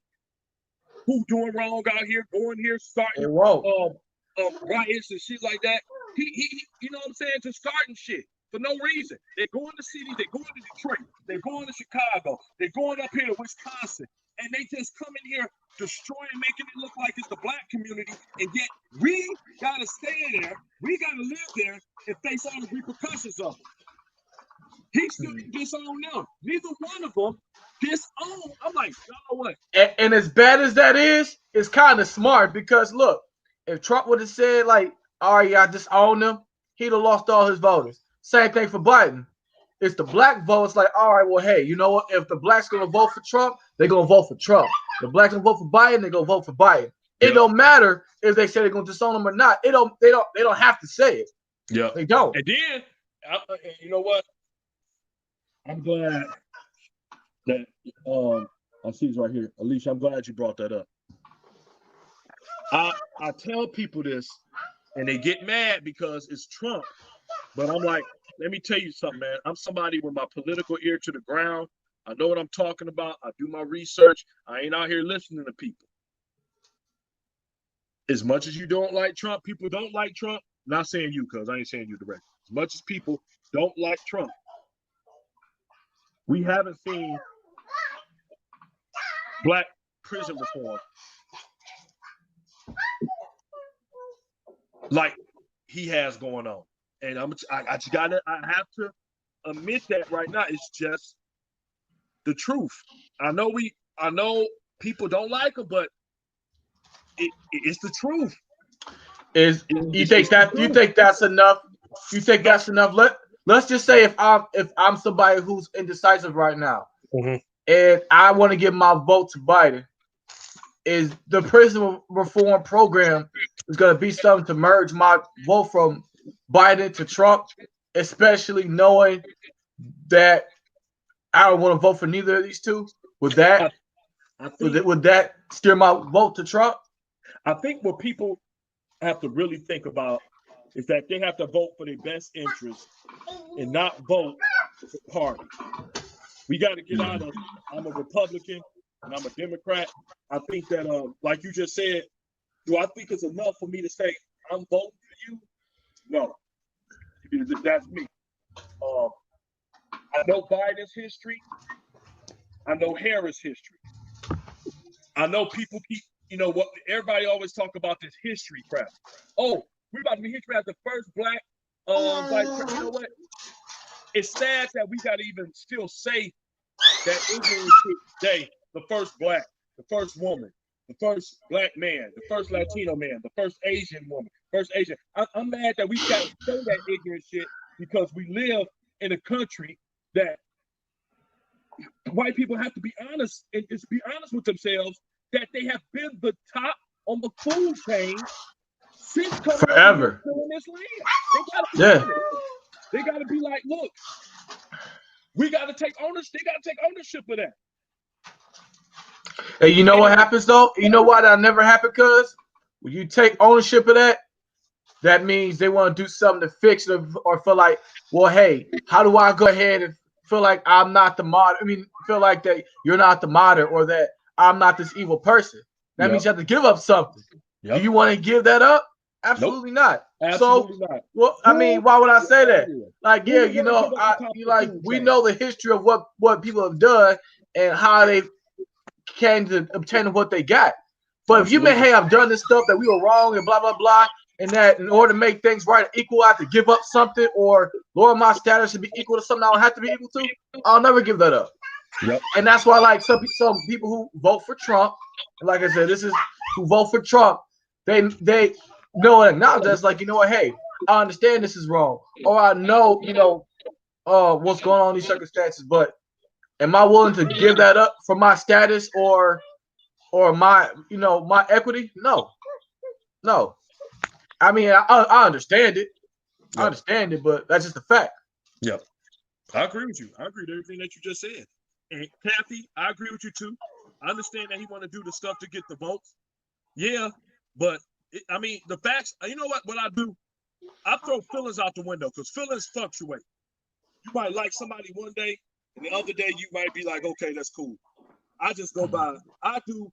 who doing wrong out here, going here, starting riots and shit like that. He you know what I'm saying, just starting shit for no reason. They're going to cities, they're going to Detroit, they're going to Chicago, they're going up here to Wisconsin, and they just come in here destroying, making it look like it's the Black community, and yet we gotta stay there, we gotta live there and face all the repercussions of it. He still disown them. Neither one of them disown. I'm like, you know what? And as bad as that is, it's kind of smart because look, if Trump would have said like, all right, I disown them, he'd have lost all his voters. Same thing for Biden. It's the Black votes like, all right, well, hey, you know what? If the Blacks gonna vote for Trump, they're gonna vote for Trump. The Blacks gonna vote for Biden, they're gonna vote for Biden. It don't matter if they say they're gonna disown him or not. They don't have to say it. Yeah, they don't. And then, you know what? I'm glad that I see this right here, Alicia. I'm glad you brought that up. I tell people this, and they get mad because it's Trump. But I'm like, let me tell you something, man. I'm somebody with my political ear to the ground. I know what I'm talking about. I do my research. I ain't out here listening to people. As much as you don't like Trump, people don't like Trump. Not saying you, cuz I ain't saying you directly. As much as people don't like Trump, we haven't seen Black prison reform like he has going on. And I have to admit that right now. It's just the truth. I know people don't like him, but it's the truth. You think that's enough? You think that's enough? Let's just say if I'm somebody who's indecisive right now, and I want to give my vote to Biden, is the prison reform program is going to be something to merge my vote from Biden to Trump, especially knowing that I don't want to vote for neither of these two? Would that steer my vote to Trump? I think what people have to really think about is that they have to vote for their best interest and not vote for party. We got to get out of, I'm a Republican and I'm a Democrat. I think that, like you just said, do I think it's enough for me to say I'm voting for you? No. That's me. I know Biden's history. I know Harris' history. I know people keep, what everybody always talk about this history crap. Oh, We about to be history as the first black vice president. You know what? It's sad that we got to even still say that ignorant shit today. The first black, the first woman, the first black man, the first Latino man, the first Asian woman, first Asian. I'm mad that we got to say that ignorant shit because we live in a country that white people have to be honest and just be honest with themselves that they have been the top on the food chain since forever in this land. They gotta be like, look, we gotta take ownership. They gotta take ownership of that. Hey, you know what happens though? You know why that never happened? Cause when you take ownership of that, that means they want to do something to fix it or feel like, well, hey, how do I go ahead and feel like I'm not the mod? I mean, feel like that you're not the modder or that I'm not this evil person. That means you have to give up something. Do you want to give that up? Absolutely not. Absolutely not. Well, I mean, why would I say that? Like, yeah, you know, we know the history of what people have done and how they came to obtain what they got. But if you may, hey, I've done this stuff that we were wrong and blah, blah, blah, and that in order to make things right and equal, I have to give up something or lower my status to be equal to something I don't have to be equal to, I'll never give that up. Yep. And that's why, like, some people who vote for Trump, like I said, this is who vote for Trump, they know and acknowledge that's like, you know what, hey, I understand this is wrong. Or I know, you know, what's going on in these circumstances, but am I willing to give that up for my status or my, you know, my equity? No. I mean, I understand it. Yep. I understand it, but that's just a fact. Yep. I agree with you. I agree with everything that you just said. And Kathy, I agree with you too. I understand that he want to do the stuff to get the votes. Yeah, but I mean, the facts, you know what I do? I throw feelings out the window because feelings fluctuate. You might like somebody one day, and the other day you might be like, okay, that's cool. I just go by. I do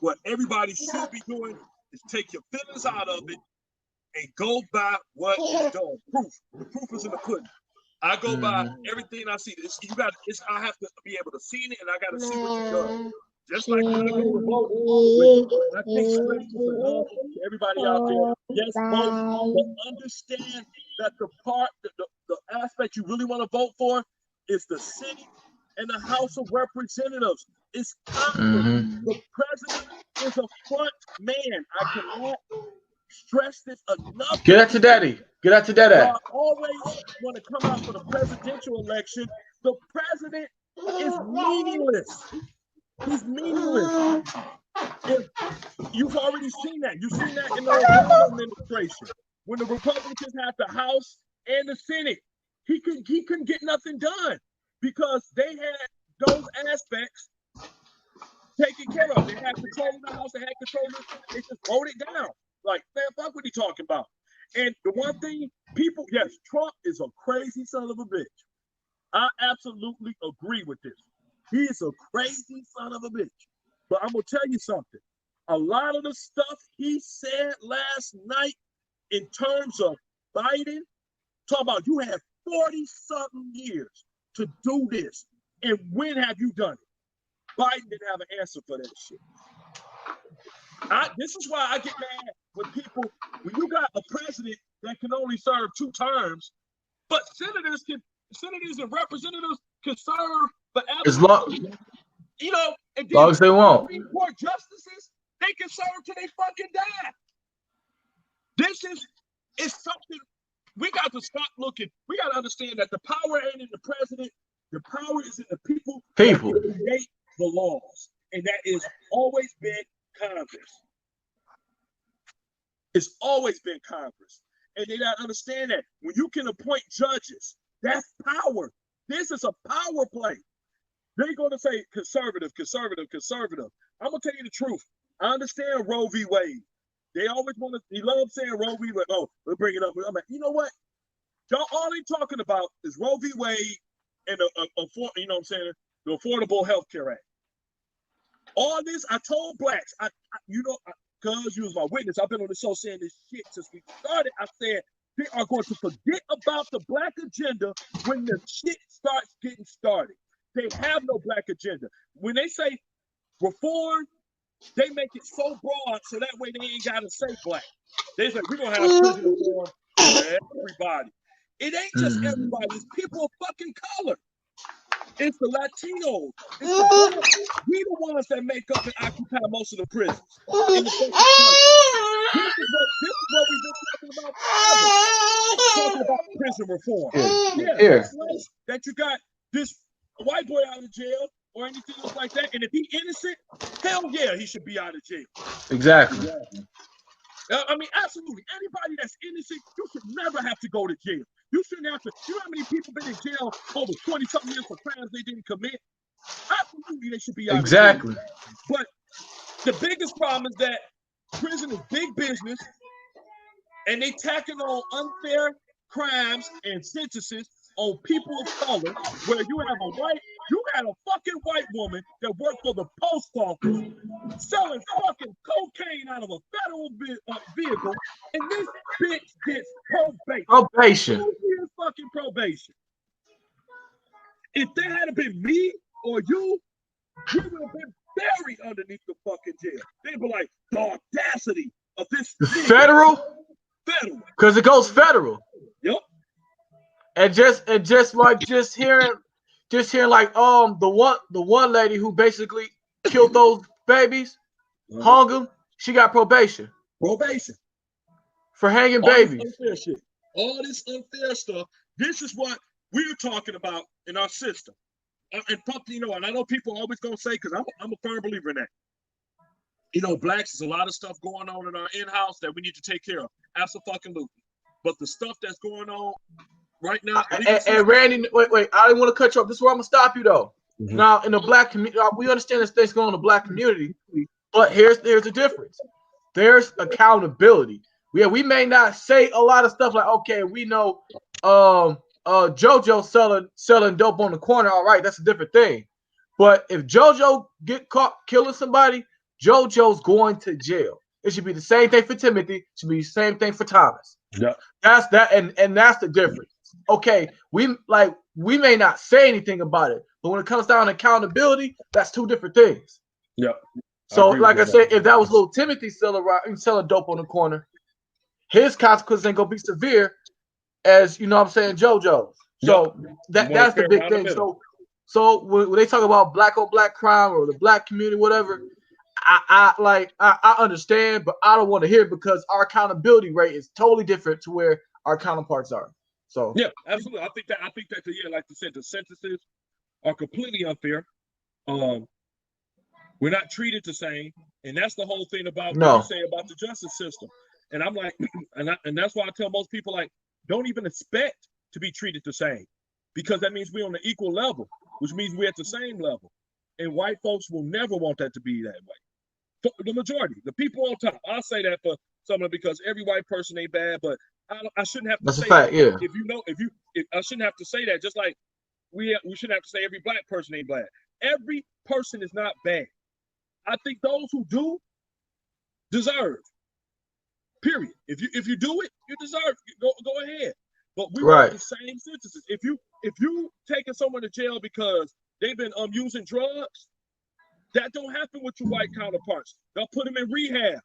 what everybody should be doing is take your feelings out of it and go by what is done. Proof. The proof is in the pudding. I go by everything I see. I have to be able to see it, and I got to see what you've done. Just like when I go to vote, I take stress to everybody out there. Yes, vote, but understand that the aspect you really want to vote for is the city and the House of Representatives. It's Congress. The president is a front man. I cannot stress this enough. Get out to daddy. Get out to daddy. I always want to come out for the presidential election. The president is meaningless. He's meaningless. If you've already seen that. You've seen that in the Obama administration. When the Republicans had the House and the Senate, he couldn't get nothing done because they had those aspects taken care of. They had control of the House, they had control of it, they just wrote it down. Like, man, fuck what he talking about. And the one thing, people, yes, Trump is a crazy son of a bitch. I absolutely agree with this. He is a crazy son of a bitch. But I'm going to tell you something. A lot of the stuff he said last night in terms of Biden, talk about you have 40-something years to do this. And when have you done it? Biden didn't have an answer for that shit. This is why I get mad when you got a president that can only serve 2 terms, but senators and representatives can serve forever. As long, you know, and then long as they won't. Supreme Court justices, they can serve till they fucking die. This is something we got to stop looking. We got to understand that the power ain't in the president. The power is in the people. That create the laws, and that has always been Congress. It's always been Congress. And they gotta understand that when you can appoint judges, that's power. This is a power play. They're going to say conservative. I'm going to tell you the truth. I understand Roe v. Wade. They always they love saying Roe v. Wade. Oh, we'll bring it up. I'm like, you know what? Y'all all they talking about is Roe v. Wade and you know what I'm saying, the Affordable Health Care Act. All this, I told blacks, because you was my witness, I've been on the show saying this shit since we started. I said they are going to forget about the black agenda when the shit starts getting started. They have no black agenda. When they say reform, They make it so broad so that way they ain't gotta say black. They say we're gonna have prison reform for everybody. It ain't just everybody. It's people of fucking color. It's the Latinos. It's the black. We the ones that make up and occupy most of the prisons in the fucking country. This is what we've been talking about forever. Talking about prison reform. Yeah, it's nice that you got this white boy out of jail or anything else like that. And if he innocent, hell yeah, he should be out of jail. Exactly. I mean, absolutely. Anybody that's innocent, you should never have to go to jail. You shouldn't have to. You know how many people been in jail over 20-something years for crimes they didn't commit? Absolutely, they should be out of jail. But the biggest problem is that prison is big business, and they tacking on unfair crimes and sentences on people of color, where you had a fucking white woman that worked for the post office selling fucking cocaine out of a federal vehicle, and this bitch gets probation. 2 years fucking probation. If that had been me or you, we would have been buried underneath the fucking jail. They'd be like, the audacity of this federal, because it goes federal. Yep. And just hearing like the one lady who basically killed those babies, hung them. She got probation. For hanging babies. This unfair shit. All this unfair stuff. This is what we're talking about in our system. And I know people are always gonna say, because I'm a firm believer in that. You know, blacks, there's a lot of stuff going on in our in-house that we need to take care of. Absolutely. But the stuff that's going on right now. And Randy, wait, I didn't want to cut you off. This is where I'm gonna stop you though. Mm-hmm. Now, in the black community, we understand there's things going on in the black community, but here's the difference. There's accountability. We may not say a lot of stuff like, okay, we know JoJo selling dope on the corner. All right, that's a different thing. But if JoJo get caught killing somebody, JoJo's going to jail. It should be the same thing for Timothy. It should be the same thing for Thomas. Yeah, that's that, and that's the difference. Okay, we may not say anything about it, but when it comes down to accountability, that's two different things. Yeah. So, like I said, if that was little Timothy selling dope on the corner, his consequences ain't gonna be severe as JoJo's. So that's the big thing. So when they talk about black on black crime or the black community, whatever, I understand, but I don't want to hear it because our accountability rate is totally different to where our counterparts are. So yeah, absolutely. I think that like you said, the sentences are completely unfair. We're not treated the same, and that's the whole thing about what you say about the justice system. And I'm like, and that's why I tell most people, like, don't even expect to be treated the same, because that means we're on the equal level, which means we're at the same level. And white folks will never want that to be that way. For the majority, the people on top. I'll say that for some of it, because every white person ain't bad, but I shouldn't have to say that. Yeah. If I shouldn't have to say that, just like we shouldn't have to say every black person ain't bad. Every person is not bad. I think those who do deserve. Period. If you do it, you deserve. Go ahead. But we want the same sentences. If you taking someone to jail because they've been using drugs, that don't happen with your white counterparts. They'll put them in rehab.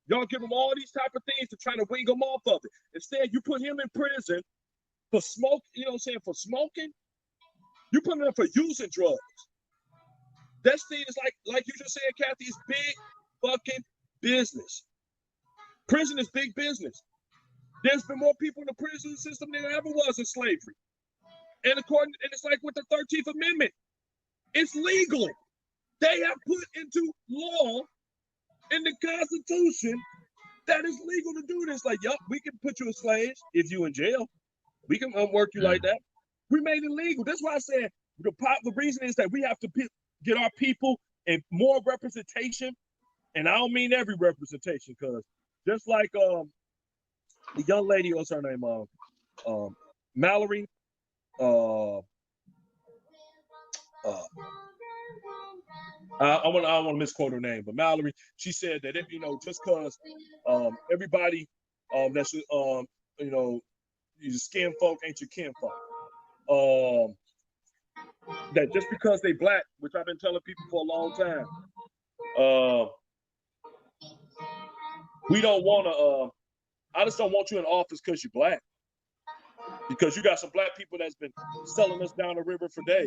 Y'all give them all these type of things to try to wing them off of it. Instead, you put him in prison for smoke. You know what I'm saying? For smoking, you put him in for using drugs. That thing is like you just said, Kathy, it's big fucking business. Prison is big business. There's been more people in the prison system than there ever was in slavery. And it's like with the 13th Amendment, it's legal. They have put into law in the Constitution that it's legal to do this. Like, yup, we can put you as slaves if you in jail. We can work you like that. We made it legal. That's why I said the reason is that we have to get our people and more representation. And I don't mean every representation, because just like the young lady, what's her name? Mallory. I want to misquote her name, but Mallory. She said that just because everybody that's your skin folk ain't your kin folk. That just because they black, which I've been telling people for a long time, We don't want to. I just don't want you in office because you're black. Because you got some black people that's been selling us down the river for days.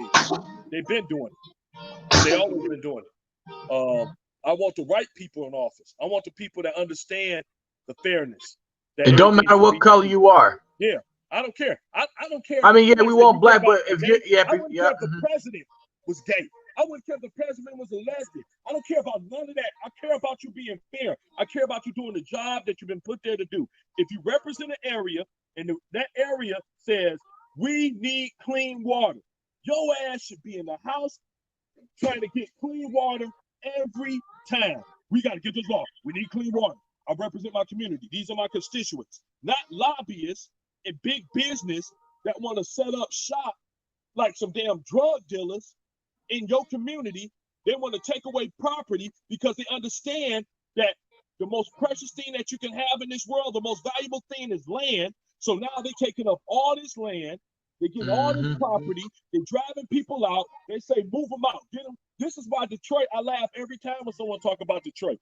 They've been doing it. They always been doing it. I want the right people in office. I want the people that understand the fairness. That It don't everything matter should what be color you are. yeah. I don't care. I don't care. I mean, yeah, Like I we said, want you care black, about but a if you, gay. yeah, I wouldn't yeah, care if the president was gay. I wouldn't care if the president was a lesbian. I don't care about none of that. I care about you being fair. I care about you doing the job that you've been put there to do. If you represent an area and that area says we need clean water, your ass should be in the house trying to get clean water every time. We got to get this law. We need clean water. I represent my community. These are my constituents, not lobbyists and big business that want to set up shop like some damn drug dealers in your community. They want to take away property because they understand that the most precious thing that you can have in this world, the most valuable thing is land. So now they're taking up all this land. They're getting all this property. They're driving people out. They say, move them out. Get them. This is why Detroit, I laugh every time when someone talk about Detroit.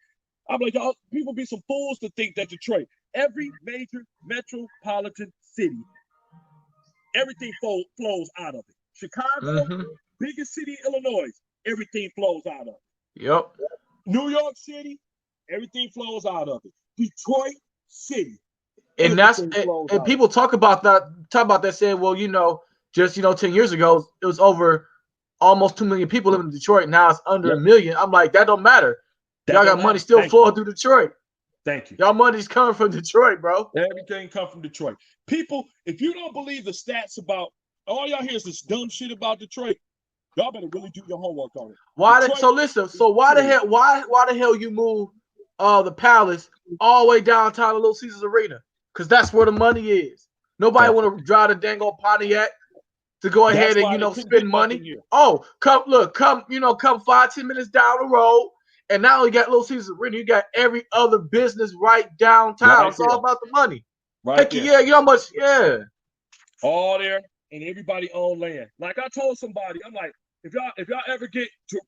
I'm like, y'all, people be some fools to think that Detroit, every major metropolitan city, everything flows out of it. Chicago, biggest city in Illinois, everything flows out of it. Yep. New York City, everything flows out of it. Detroit City, And people talk about that saying, well, just 10 years ago, it was over almost 2 million people living in Detroit. Now it's under a million. I'm like, that don't matter. Y'all got money still flowing through Detroit. Thank you. Y'all money's coming from Detroit, bro. Everything come from Detroit. People, if you don't believe the stats about all y'all hear is this dumb shit about Detroit, y'all better really do your homework on it. Why the hell you move the Palace all the way downtown to Little Caesars Arena? Because that's where the money is. Nobody want to drive the dang old Pontiac to go ahead and spend money. Oh, come 5-10 minutes down the road, and now you got Little Caesars Arena. You got every other business right downtown. Right, it's all about the money. Right. Heck yeah, you know how much? Yeah. All there, and everybody own land. Like I told somebody, I'm like, if y'all ever get to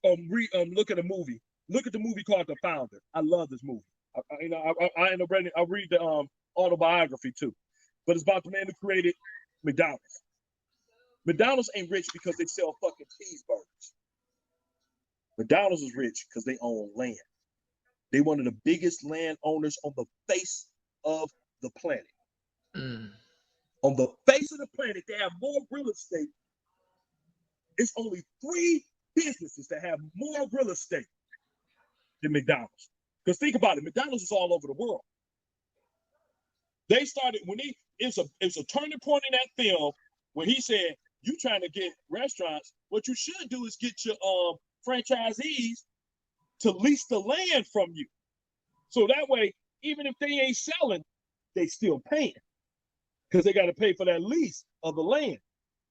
look at a movie, look at the movie called The Founder. I love this movie. I read the autobiography too, but it's about the man who created McDonald's. McDonald's ain't rich because they sell fucking cheeseburgers. McDonald's is rich because they own land. They one of the biggest landowners on the face of the planet. On the face of the planet, they have more real estate. It's only 3 businesses that have more real estate than McDonald's. Because think about it, McDonald's is all over the world. They started it's a turning point in that film when he said, you trying to get restaurants, what you should do is get your franchisees to lease the land from you. So that way, even if they ain't selling, they still paying. Because they got to pay for that lease of the land.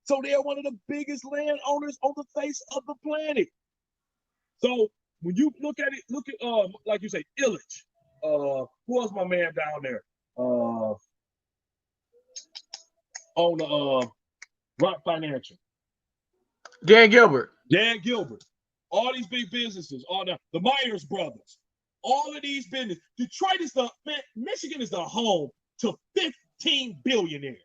So they're one of the biggest landowners on the face of the planet. So when you look at it, like you say, Illich. Who was my man down there? On the Rock Financial. Dan Gilbert. All these big businesses, all the Myers brothers, all of these businesses. Detroit is Michigan is the home to 15 billionaires.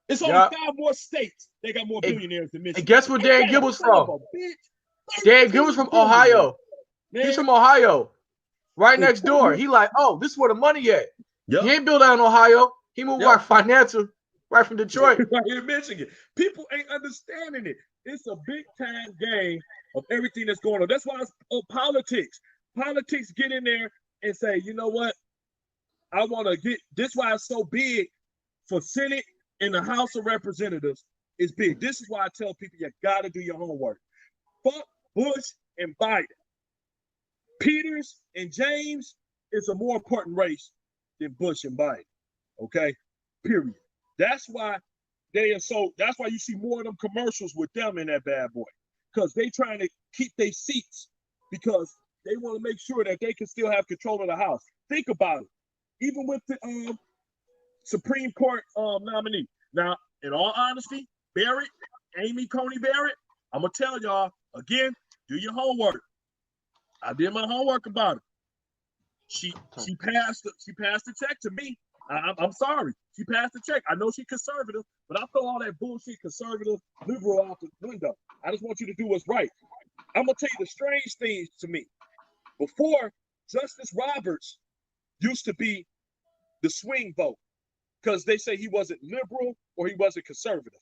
It's only 5 more states they got more billionaires than Michigan. And guess where Dan Gilbert's from? Dan Gilbert's from Ohio. Man. He's from Ohio. Right next door. He like, oh, this is where the money at. Yep. He ain't built out in Ohio. He moved Rock Financial right from Detroit. Right in Michigan. People ain't understanding it. It's a big time game of everything that's going on. That's why it's politics. Politics get in there and say, you know what? I want to get this. Why it's so big for Senate and the House of Representatives is big. This is why I tell people you got to do your homework. Fuck Bush and Biden. Peters and James is a more important race than Bush and Biden. Okay? Period. That's why that's why you see more of them commercials with them in that bad boy. Because they trying to keep their seats because they want to make sure that they can still have control of the House. Think about it. Even with the Supreme Court nominee. Now, in all honesty, Amy Coney Barrett, I'm going to tell y'all, again, do your homework. I did my homework about it. She passed the check to me. I'm sorry. She passed the check. I know she's conservative, but I throw all that bullshit conservative, liberal out the window. I just want you to do what's right. I'm gonna tell you the strange things to me. Before, Justice Roberts used to be the swing vote because they say he wasn't liberal or he wasn't conservative.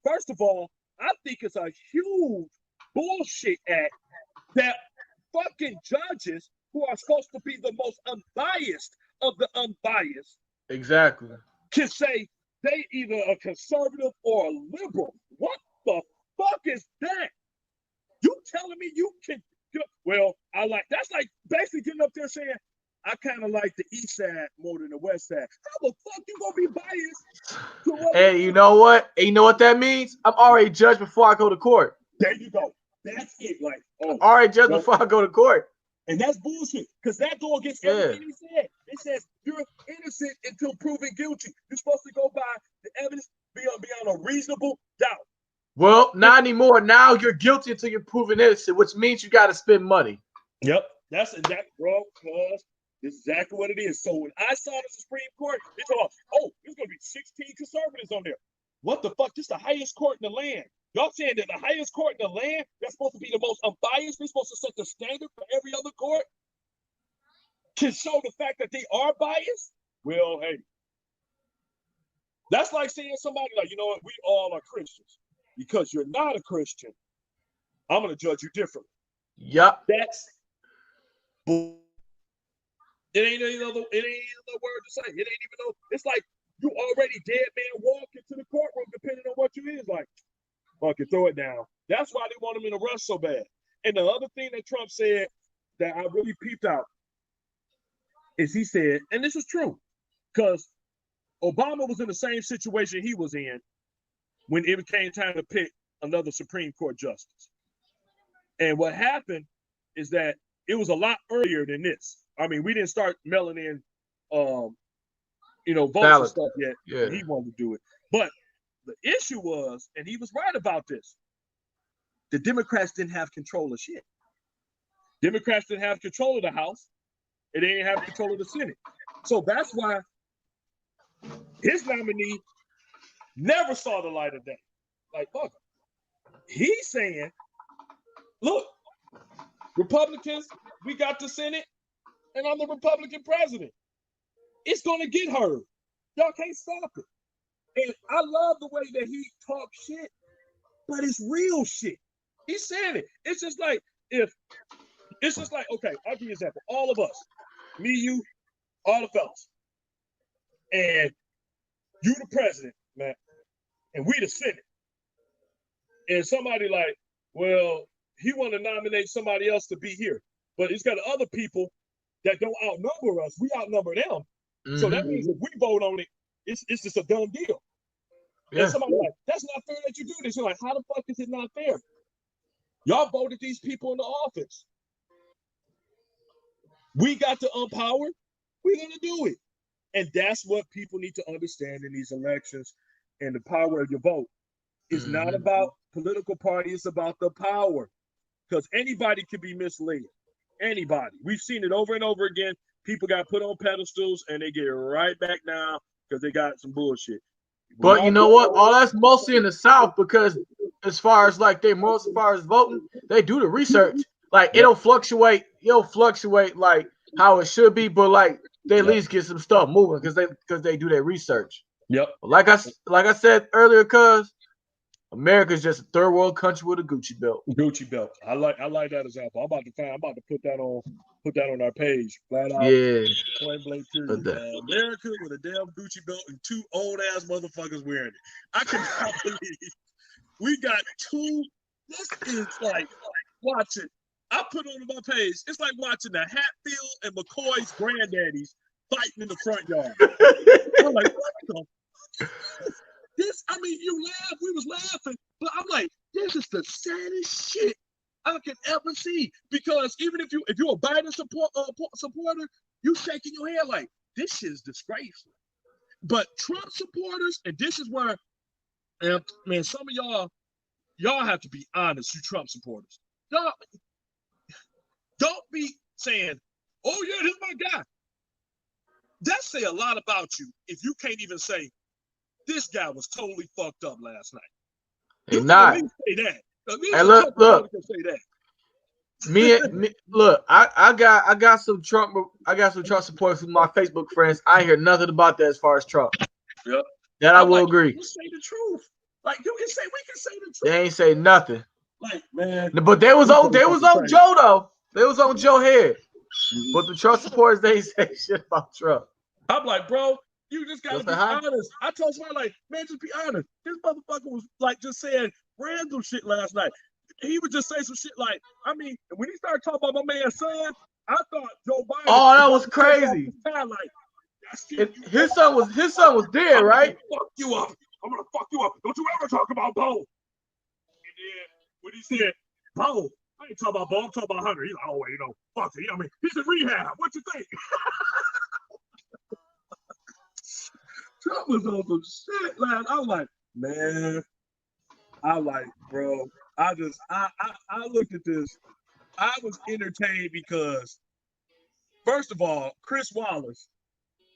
First of all, I think it's a huge bullshit act that fucking judges who are supposed to be the most unbiased of the unbiased Exactly. can say they either a conservative or a liberal. What the fuck is that? You telling me you can? Well, that's like basically getting up there saying I kind of like the east side more than the west side. How the fuck you gonna be biased? Hey, you know what? And you know what that means? I'm already judged before I go to court. There you go. That's it. Like, I'm already judged before I go to court. And that's bullshit, because that go against everything he said. It says you're innocent until proven guilty. You're supposed to go by the evidence beyond a reasonable doubt. Well, not anymore. Now you're guilty until you're proven innocent, which means you got to spend money. Yep, that's exactly, bro. Cause this is exactly what it is. So when I saw the Supreme Court, they thought, oh, there's gonna be 16 conservatives on there. What the fuck? This is the highest court in the land. Y'all saying that the highest court in the land, that's supposed to be the most unbiased, they're supposed to set the standard for every other court, can show the fact that they are biased? Well, hey, that's like saying somebody like, you know what, we all are Christians. Because you're not a Christian, I'm going to judge you differently. Yep. That's bull. It ain't any other word to say. It ain't even though it's like you already dead man walk into the courtroom depending on what you is like. Fuck it, throw it down. That's why they want him in a rush so bad. And the other thing that Trump said that I really peeped out is he said, and this is true, because Obama was in the same situation he was in when it came time to pick another Supreme Court justice. And what happened is that it was a lot earlier than this. I mean, we didn't start mailing in, votes and stuff yet. Yeah. He wanted to do it. But the issue was, and he was right about this, the Democrats didn't have control of shit. Democrats didn't have control of the House. And they didn't have control of the Senate. So that's why his nominee never saw the light of day. Like, fuck. He's saying, look, Republicans, we got the Senate, and I'm the Republican president. It's going to get heard. Y'all can't stop it. And I love the way that he talks shit, but it's real shit. He's saying it. It's just like, okay, I'll give you an example. All of us, me, you, all the fellas, and you the president, man, and we the Senate. And somebody like, well, he want to nominate somebody else to be here, but it's got other people that don't outnumber us. We outnumber them. Mm-hmm. So that means if we vote on it, it's just a done deal. Yeah. And somebody like, that's not fair that you do this. You're like, how the fuck is it not fair? Y'all voted these people into office. We got to unpower. We're going to do it. And that's what people need to understand in these elections. And the power of your vote is not about political party. It's about the power. Because anybody can be misled. Anybody. We've seen it over and over again. People got put on pedestals and they get right back down because they got some bullshit. But you know what? All that's mostly in the South because as far as voting, they do the research. Like it'll fluctuate like how it should be, but like they at least get some stuff moving because they do their research. Yep. Like I said earlier, cuz America's just a third world country with a Gucci belt. Gucci belt. I like that example. I'm about to put that on our page. Flat out. Yeah. Point blank period. America with a damn Gucci belt and two old ass motherfuckers wearing it. I cannot believe we got two. This is like watching. I put on my page. It's like watching the Hatfield and McCoy's granddaddies fighting in the front yard. I'm like, what the fuck? This, I mean, you laugh. We was laughing, but I'm like, this is the saddest shit I can ever see. Because even if you're a Biden supporter, you shaking your head like this shit is disgraceful. But Trump supporters, and this is where, man, some of y'all have to be honest. You Trump supporters, y'all don't be saying Oh yeah, this is my guy. That say a lot about you if you can't even say this guy was totally fucked up last night. You can at least say that. At least hey, look. Can say that. Me, look, I got some Trump supporters from my Facebook friends. I hear nothing about that as far as Trump. Yep. That I will agree. You say the truth. Like we can say the truth. They ain't say nothing. Like, man. But they was on Joe though. They was on Joe head. But the Trump supporters, they ain't say shit about Trump. I'm like, bro, you just gotta be honest. I told somebody, like, man, just be honest. This motherfucker was like just saying random shit last night. He would just say some shit like, I mean, when he started talking about my man's son, I thought Joe Biden. Oh, that was crazy. His son was dead, right? Fuck you up. I'm gonna fuck you up. Don't you ever talk about Bo. And then when he said Bo, I ain't talking about Bo. I'm talking about Hunter. He's like, oh, you know, fuck it. I mean, he's in rehab. What you think? Trump was on some shit, man. I was like, man. I'm like, bro. I looked at this. I was entertained because, first of all, Chris Wallace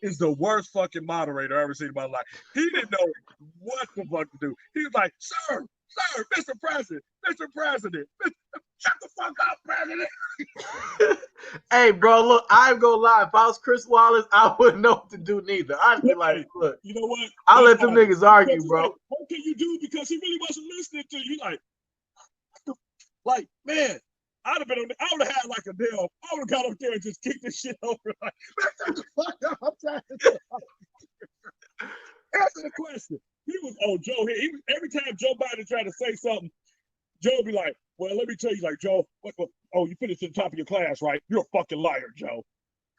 is the worst fucking moderator I've ever seen in my life. He didn't know what the fuck to do. He was like, sir, Mr. President, shut the fuck up, President. Hey, bro, look, I ain't gonna lie. If I was Chris Wallace, I wouldn't know what to do neither. I'd be like, look, you know what? I'll let them niggas argue, bro. Like, what can you do? Because he really wasn't listening to you. Like, man, I would have had like a damn, I would have got up there and just kicked this shit over. Like, man, shut the fuck up. I'm trying to answer the question. He was on Joe here. Every time Joe Biden tried to say something, Joe would be like, well, let me tell you, like, Joe, oh, you finished at the top of your class, right? You're a fucking liar, Joe.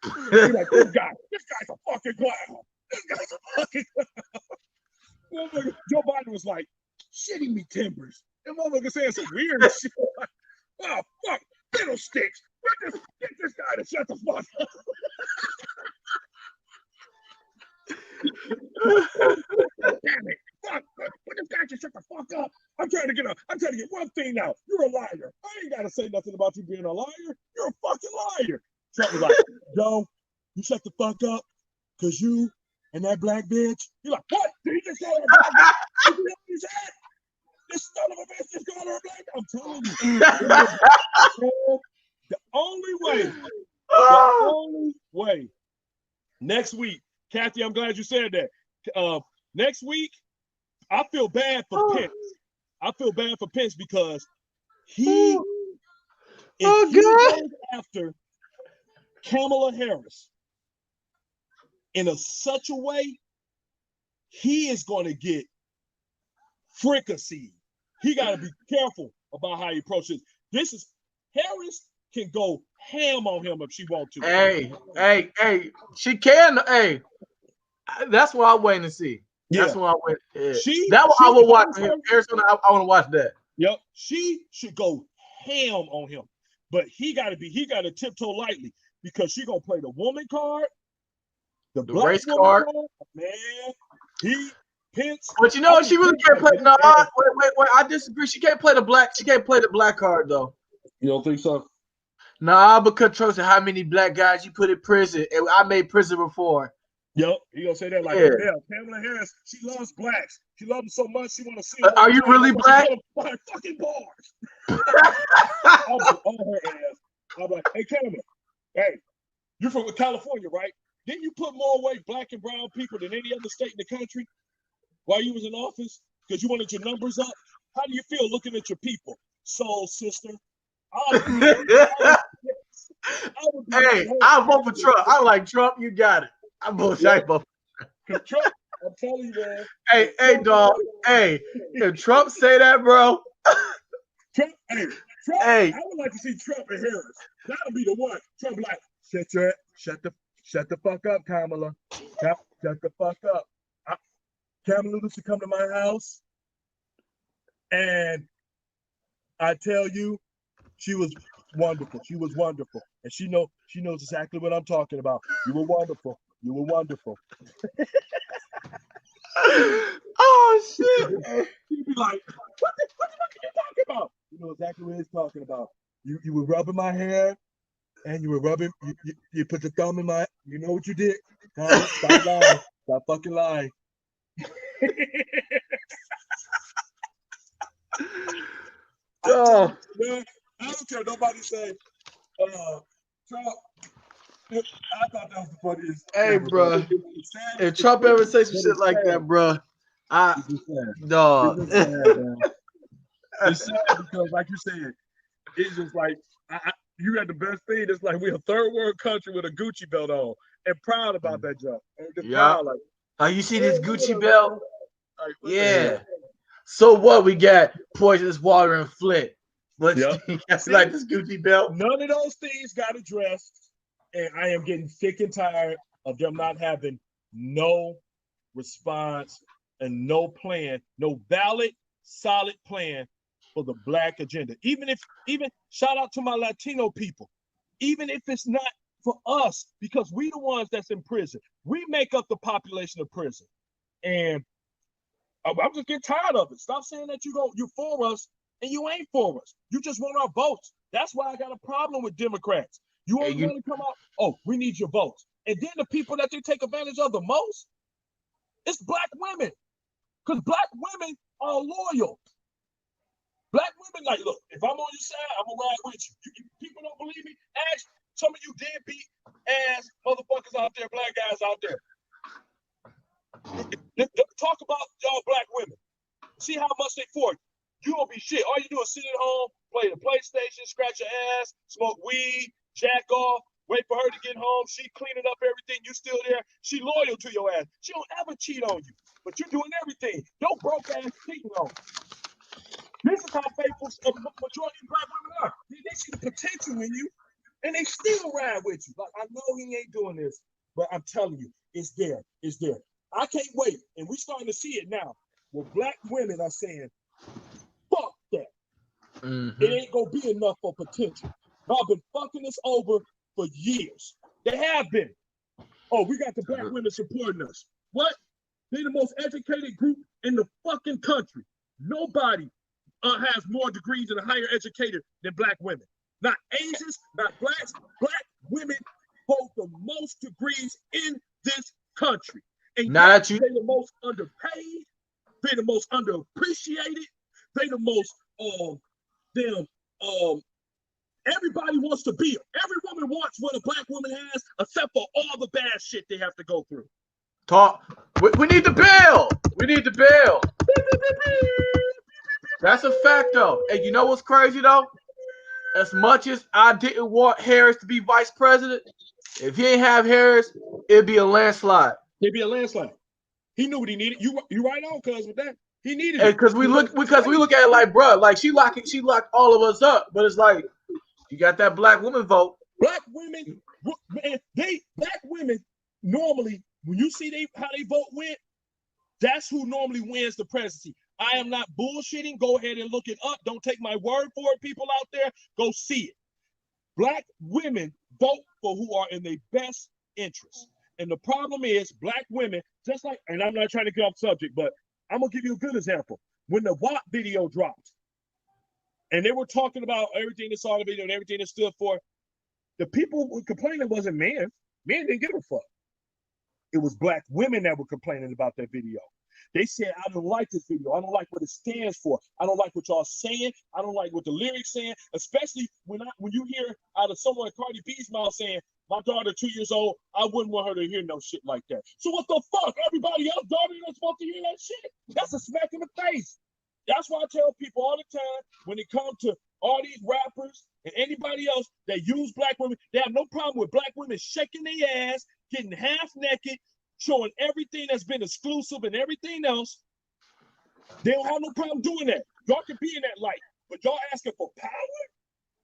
He's like, this guy's a fucking clown. This guy's a fucking clown. Joe Biden was like, shitting me timbers. That motherfucker saying some weird shit. Like, oh, fuck, fiddlesticks. Get this guy to shut the fuck up. Damn it. Fuck, put this guy to shut the fuck up. I'm trying to get one thing out. You're a liar. I ain't got to say nothing about you being a liar. You're a fucking liar. Trump was like, Joe, you shut the fuck up, because you and that black bitch. You're like, what? Did he just call her a black bitch? You know what he said? This son of a bitch just called her a black bitch. I'm telling you. The only way, next week, Kathy, I'm glad you said that. Next week, I feel bad for Pence. I feel bad for Pence because he goes after Kamala Harris in such a way, he is going to get fricasseed. He got to be careful about how he approaches. Harris can go ham on him if she wants to. Hey, she can. Hey, that's what I'm waiting to see. That's what I'm waiting. Yeah. I will watch. Arizona, I want to watch that. Yep, she should go ham on him, but he got to tiptoe lightly because she gonna play the woman card, the race card. Man, Pence. But you know what? She really can't play. No, wait. I disagree. She can't play the black. She can't play the black card though. You don't think so? Nah, because trust how many black guys you put in prison, and I made prison reform. Yep, you gonna say that like, yeah, Kamala Harris, she loves blacks. She loves them so much she want to see. Are you really black? Fucking bars. I'll be on her ass. I'm like, hey, Kamala, hey, you're from California, right? Didn't you put more away black and brown people than any other state in the country while you was in office? Because you wanted your numbers up. How do you feel looking at your people, soul sister? Hey, I'll vote for Trump. I like Trump. You got it. I'm voting for Trump. I'm telling you, man. Hey, dog. Hey, if Trump say that, bro. Trump. I would like to see Trump and Harris. That'll be the one. Trump like, shut the fuck up, Kamala. Shut the fuck up. Kamala used to come to my house, and I tell you, she was wonderful. She was wonderful, and she knows exactly what I'm talking about. You were wonderful. You were wonderful. Oh shit! He'd be like, "What the fuck are you talking about?" You know exactly what he's talking about. You were rubbing my hair. and you were rubbing. You put the thumb in my. You know what you did? Thomas, stop lying. Stop fucking lying. Oh, Man, I don't care. Nobody say, Trump. I thought that was the funniest. hey, Ever, bro. It's sad. If It's Trump funny, ever say some but shit it's like sad. that, bro, It's just sad. dog. It's just sad, man. It's sad because, like you said, it's just like you got the best thing. It's like we're a third world country with a Gucci belt on and proud about that jump. And they're Yeah. proud, like, Oh, you see this hey, look at Gucci us, belt? man. Like, what the Yeah. hell? So what? We got poisonous water and Flint, but Yep. you got like this Gucci belt. None of those things got addressed, and I am getting sick and tired of them not having no response and no plan, no valid, solid plan for the Black agenda. Even shout out to my Latino people, even if it's not for us, because we the ones that's in prison. We make up the population of prison, and I'm just getting tired of it. Stop saying that you're for us and you ain't for us. You just want our votes. That's why I got a problem with Democrats. You always want to come out, oh, we need your votes. And then the people that they take advantage of the most, it's Black women. Because Black women are loyal. Black women, like, look, if I'm on your side, I'm going to ride with you. People don't believe me? Ask some of you deadbeat ass motherfuckers out there, Black guys out there. Talk about y'all Black women. See how much they for you. You don't be shit. All you do is sit at home, play the PlayStation, scratch your ass, smoke weed, jack off, wait for her to get home. She cleaning up everything. You still there. She loyal to your ass. She don't ever cheat on you, but you're doing everything. Your broke ass cheating on you. This is how faithful a majority of Black women are. They see the potential in you, and they still ride with you. Like, I know he ain't doing this, but I'm telling you, it's there. It's there. I can't wait, and we're starting to see it now. Where Black women are saying, fuck that. Mm-hmm. It ain't gonna be enough for potential. I've been fucking this over for years. They have been. Oh, we got the Black women supporting us. What? They're the most educated group in the fucking country. Nobody has more degrees and a higher educated than Black women. Not Asians, not Blacks. Black women hold the most degrees in this country. And they're the most underpaid. They're the most underappreciated. They're the most everybody wants to be. Every woman wants what a Black woman has, except for all the bad shit they have to go through. We need the bill. We need the bill. That's a fact, though. And you know what's crazy, though? As much as I didn't want Harris to be vice president, if he ain't have Harris, it'd be a landslide. It'd be a landslide. He knew what he needed. You right on, cuz, with that. He needed it. Because we look at it like, bro, like she locked all of us up. But it's like, you got that Black woman vote. Black women, man, Black women normally, when you see how they vote went, that's who normally wins the presidency. I am not bullshitting. Go ahead and look it up. Don't take my word for it, people out there. Go see it. Black women vote for who are in their best interest. And the problem is Black women, just like, and I'm not trying to get off subject, but I'm going to give you a good example. When the WAP video dropped, and they were talking about everything they saw in the video and everything it stood for, the people who were complaining wasn't men. Men didn't give a fuck. It was Black women that were complaining about that video. They said, I don't like this video. I don't like what it stands for. I don't like what y'all saying. I don't like what the lyrics saying, especially when you hear out of someone like Cardi B's mouth saying, my daughter 2 years old, I wouldn't want her to hear no shit like that. So what the fuck? Everybody else daughter not supposed to hear that shit. That's a smack in the face. That's why I tell people all the time, when it comes to all these rappers and anybody else that use Black women, they have no problem with Black women shaking their ass, getting half naked, showing everything that's been exclusive and everything else. They don't have no problem doing that. Y'all can be in that light, but y'all asking for power?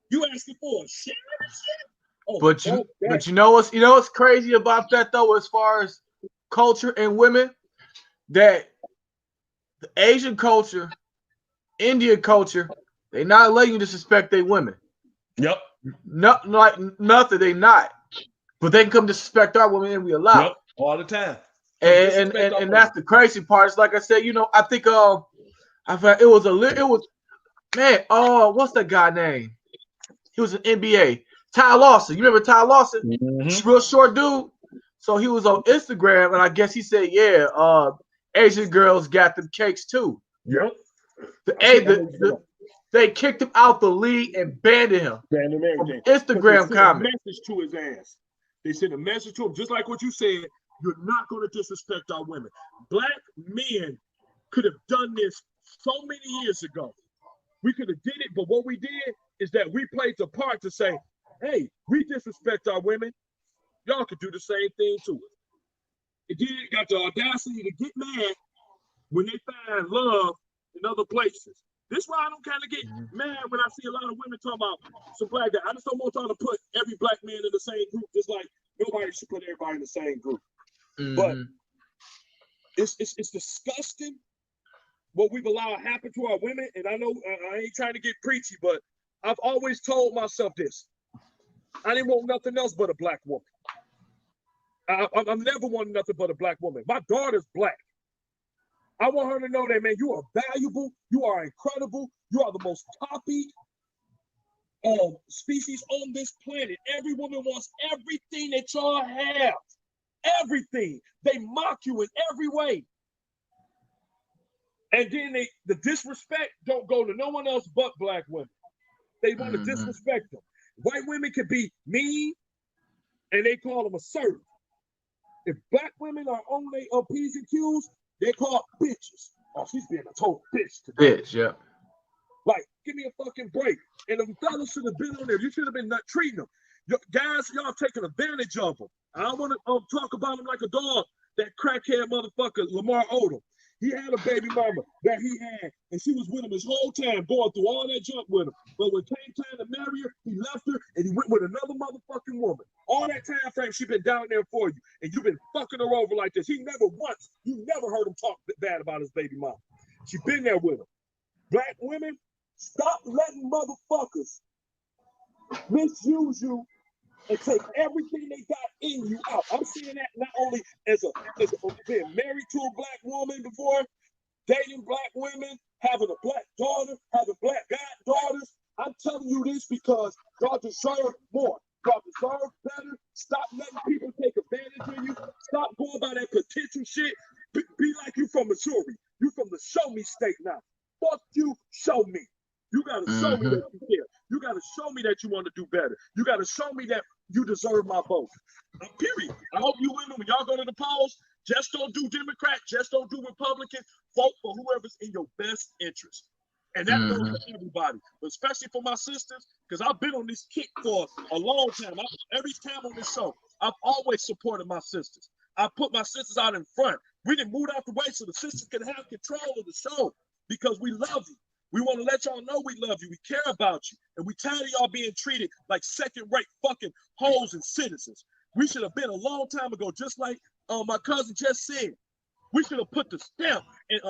You asking for a shit? Oh, but you know what's crazy about that, though, as far as culture and women, that the Asian culture, Indian culture, they not letting you disrespect their women. Yep. No, like nothing. They not. But they can come disrespect our women, and we allow. Yep. All the time. And that's the crazy part. It's like I said, I think it was man. Oh, what's that guy name? He was an NBA. Ty Lawson. You remember Ty Lawson? Mm-hmm. Real short dude. So he was on Instagram, and I guess he said, "Yeah, Asian girls got them cakes too." Yep. They kicked him out the league and banned him from Instagram comments. Message to his ass. They sent a message to him, just like what you said. You're not going to disrespect our women. Black men could have done this so many years ago. We could have did it, but what we did is that we played the part to say, hey, we disrespect our women. Y'all could do the same thing to us. And then got the audacity to get mad when they find love in other places. This is why I don't kind of get mad when I see a lot of women talking about some black guy. I just don't want y'all to put every black man in the same group, just like nobody should put everybody in the same group. But it's disgusting what we've allowed happen to our women. And I know I ain't trying to get preachy, but I've always told myself this. I didn't want nothing else but a black woman. I've never wanted nothing but a black woman. My daughter's black. I want her to know that, man, you are valuable. You are incredible. You are the most copied species on this planet. Every woman wants everything that y'all have. Everything. They mock you in every way. And then the disrespect don't go to no one else but black women. They want to disrespect them. White women can be mean, and they call them assertive. If black women are on their P's and Q's, they call bitches. Oh, she's being a total bitch today. Bitch, yeah. Like, give me a fucking break. And the fellas should have been on there. You should have been not treating them. Guys, y'all taking advantage of them. I don't want to talk about him like a dog. That crackhead motherfucker, Lamar Odom. He had a baby mama that he had, and she was with him his whole time, going through all that junk with him. But when it came time to marry her, he left her, and he went with another motherfucking woman. All that time frame, she been down there for you, and you've been fucking her over like this. You never heard him talk bad about his baby mama. She been there with him. Black women, stop letting motherfuckers misuse you and take everything they got in you out. I'm seeing that not only as being married to a black woman before, dating black women, having a black daughter, having black goddaughters. I'm telling you this because y'all deserve more. Y'all deserve better. Stop letting people take advantage of you. Stop going by that potential shit. Be like you from Missouri. You from the show me state now. Fuck you, show me. You got to show me that you care. You got to show me that you want to do better. You got to show me that you deserve my vote. Period. I hope you women, when y'all go to the polls, just don't do Democrat, just don't do Republican. Vote for whoever's in your best interest. And that goes for everybody, but especially for my sisters, because I've been on this kick for a long time. Every time on this show, I've always supported my sisters. I put my sisters out in front. We didn't move out the way so the sisters can have control of the show because we love you. We want to let y'all know we love you. We care about you. And we tired of y'all being treated like second-rate fucking hoes and citizens. We should have been a long time ago, just like my cousin just said. We should have put the stamp and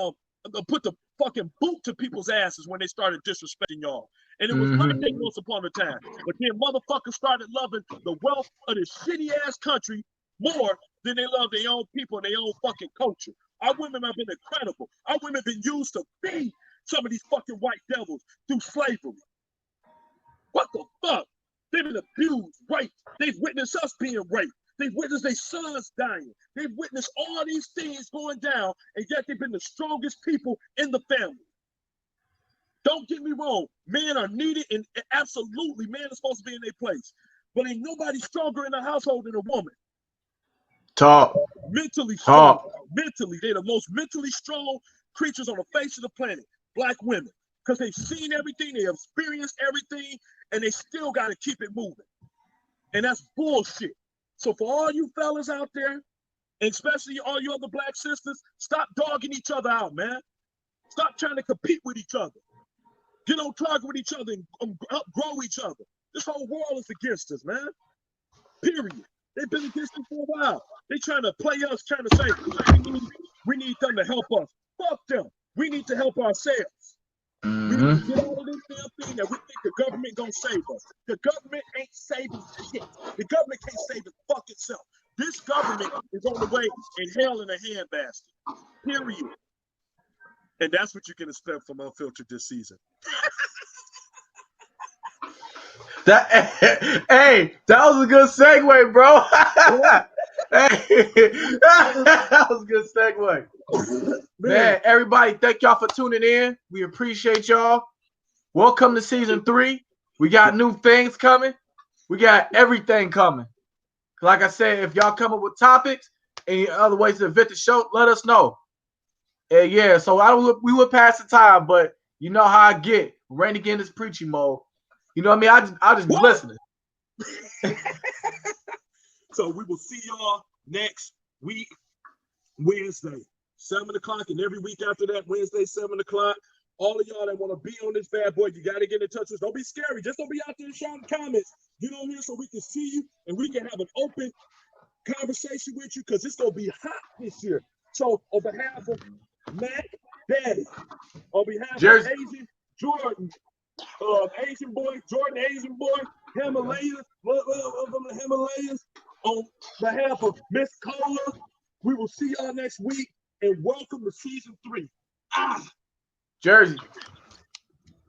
put the fucking boot to people's asses when they started disrespecting y'all. And it was like that once upon a time. But then motherfuckers started loving the wealth of this shitty-ass country more than they love their own people and their own fucking culture. Our women have been incredible. Our women have been used to feed some of these fucking white devils through slavery. What the fuck? They've been abused, raped. They've witnessed us being raped. They've witnessed their sons dying. They've witnessed all these things going down, and yet they've been the strongest people in the family. Don't get me wrong. Men are needed, and absolutely, men are supposed to be in their place. But ain't nobody stronger in a household than a woman. Talk. Mentally strong. Mentally. They're the most mentally strong creatures on the face of the planet. Black women. Because they've seen everything, they have experienced everything, and they still got to keep it moving. And that's bullshit. So for all you fellas out there, and especially all you other black sisters, stop dogging each other out, man. Stop trying to compete with each other. Get on target with each other and outgrow each other. This whole world is against us, man. Period. They've been against us for a while. They trying to play us, trying to say, we need them to help us. Fuck them. We need to help ourselves. We need to get out of this damn thing that we think the government gonna save us. The government ain't saving shit. The government can't save its fucking self. This government is on the way in hell in a handbasket. Period. And that's what you can expect from Unfiltered this season. Hey, that was a good segue, bro. Hey, that was a good segue. Man, everybody, thank y'all for tuning in. We appreciate y'all. Welcome to season 3. We got new things coming. We got everything coming. Like I said, if y'all come up with topics, any other ways to event the show, let us know. And yeah, so we would pass the time, but you know how I get. Randy get in this preaching mode. You know what I mean? I just be listening. So we will see y'all next week, Wednesday, 7 o'clock, and every week after that, Wednesday, 7 o'clock. All of y'all that want to be on this bad boy, you got to get in touch with us. Don't be scary. Just don't be out there shouting comments. Get on here so we can see you and we can have an open conversation with you because it's going to be hot this year. So on behalf of Mac Daddy, on behalf of Asian Jordan, Asian boy, Jordan, Asian boy, Himalayas, on behalf of Miss Cola, we will see y'all next week and welcome to season 3. Jersey.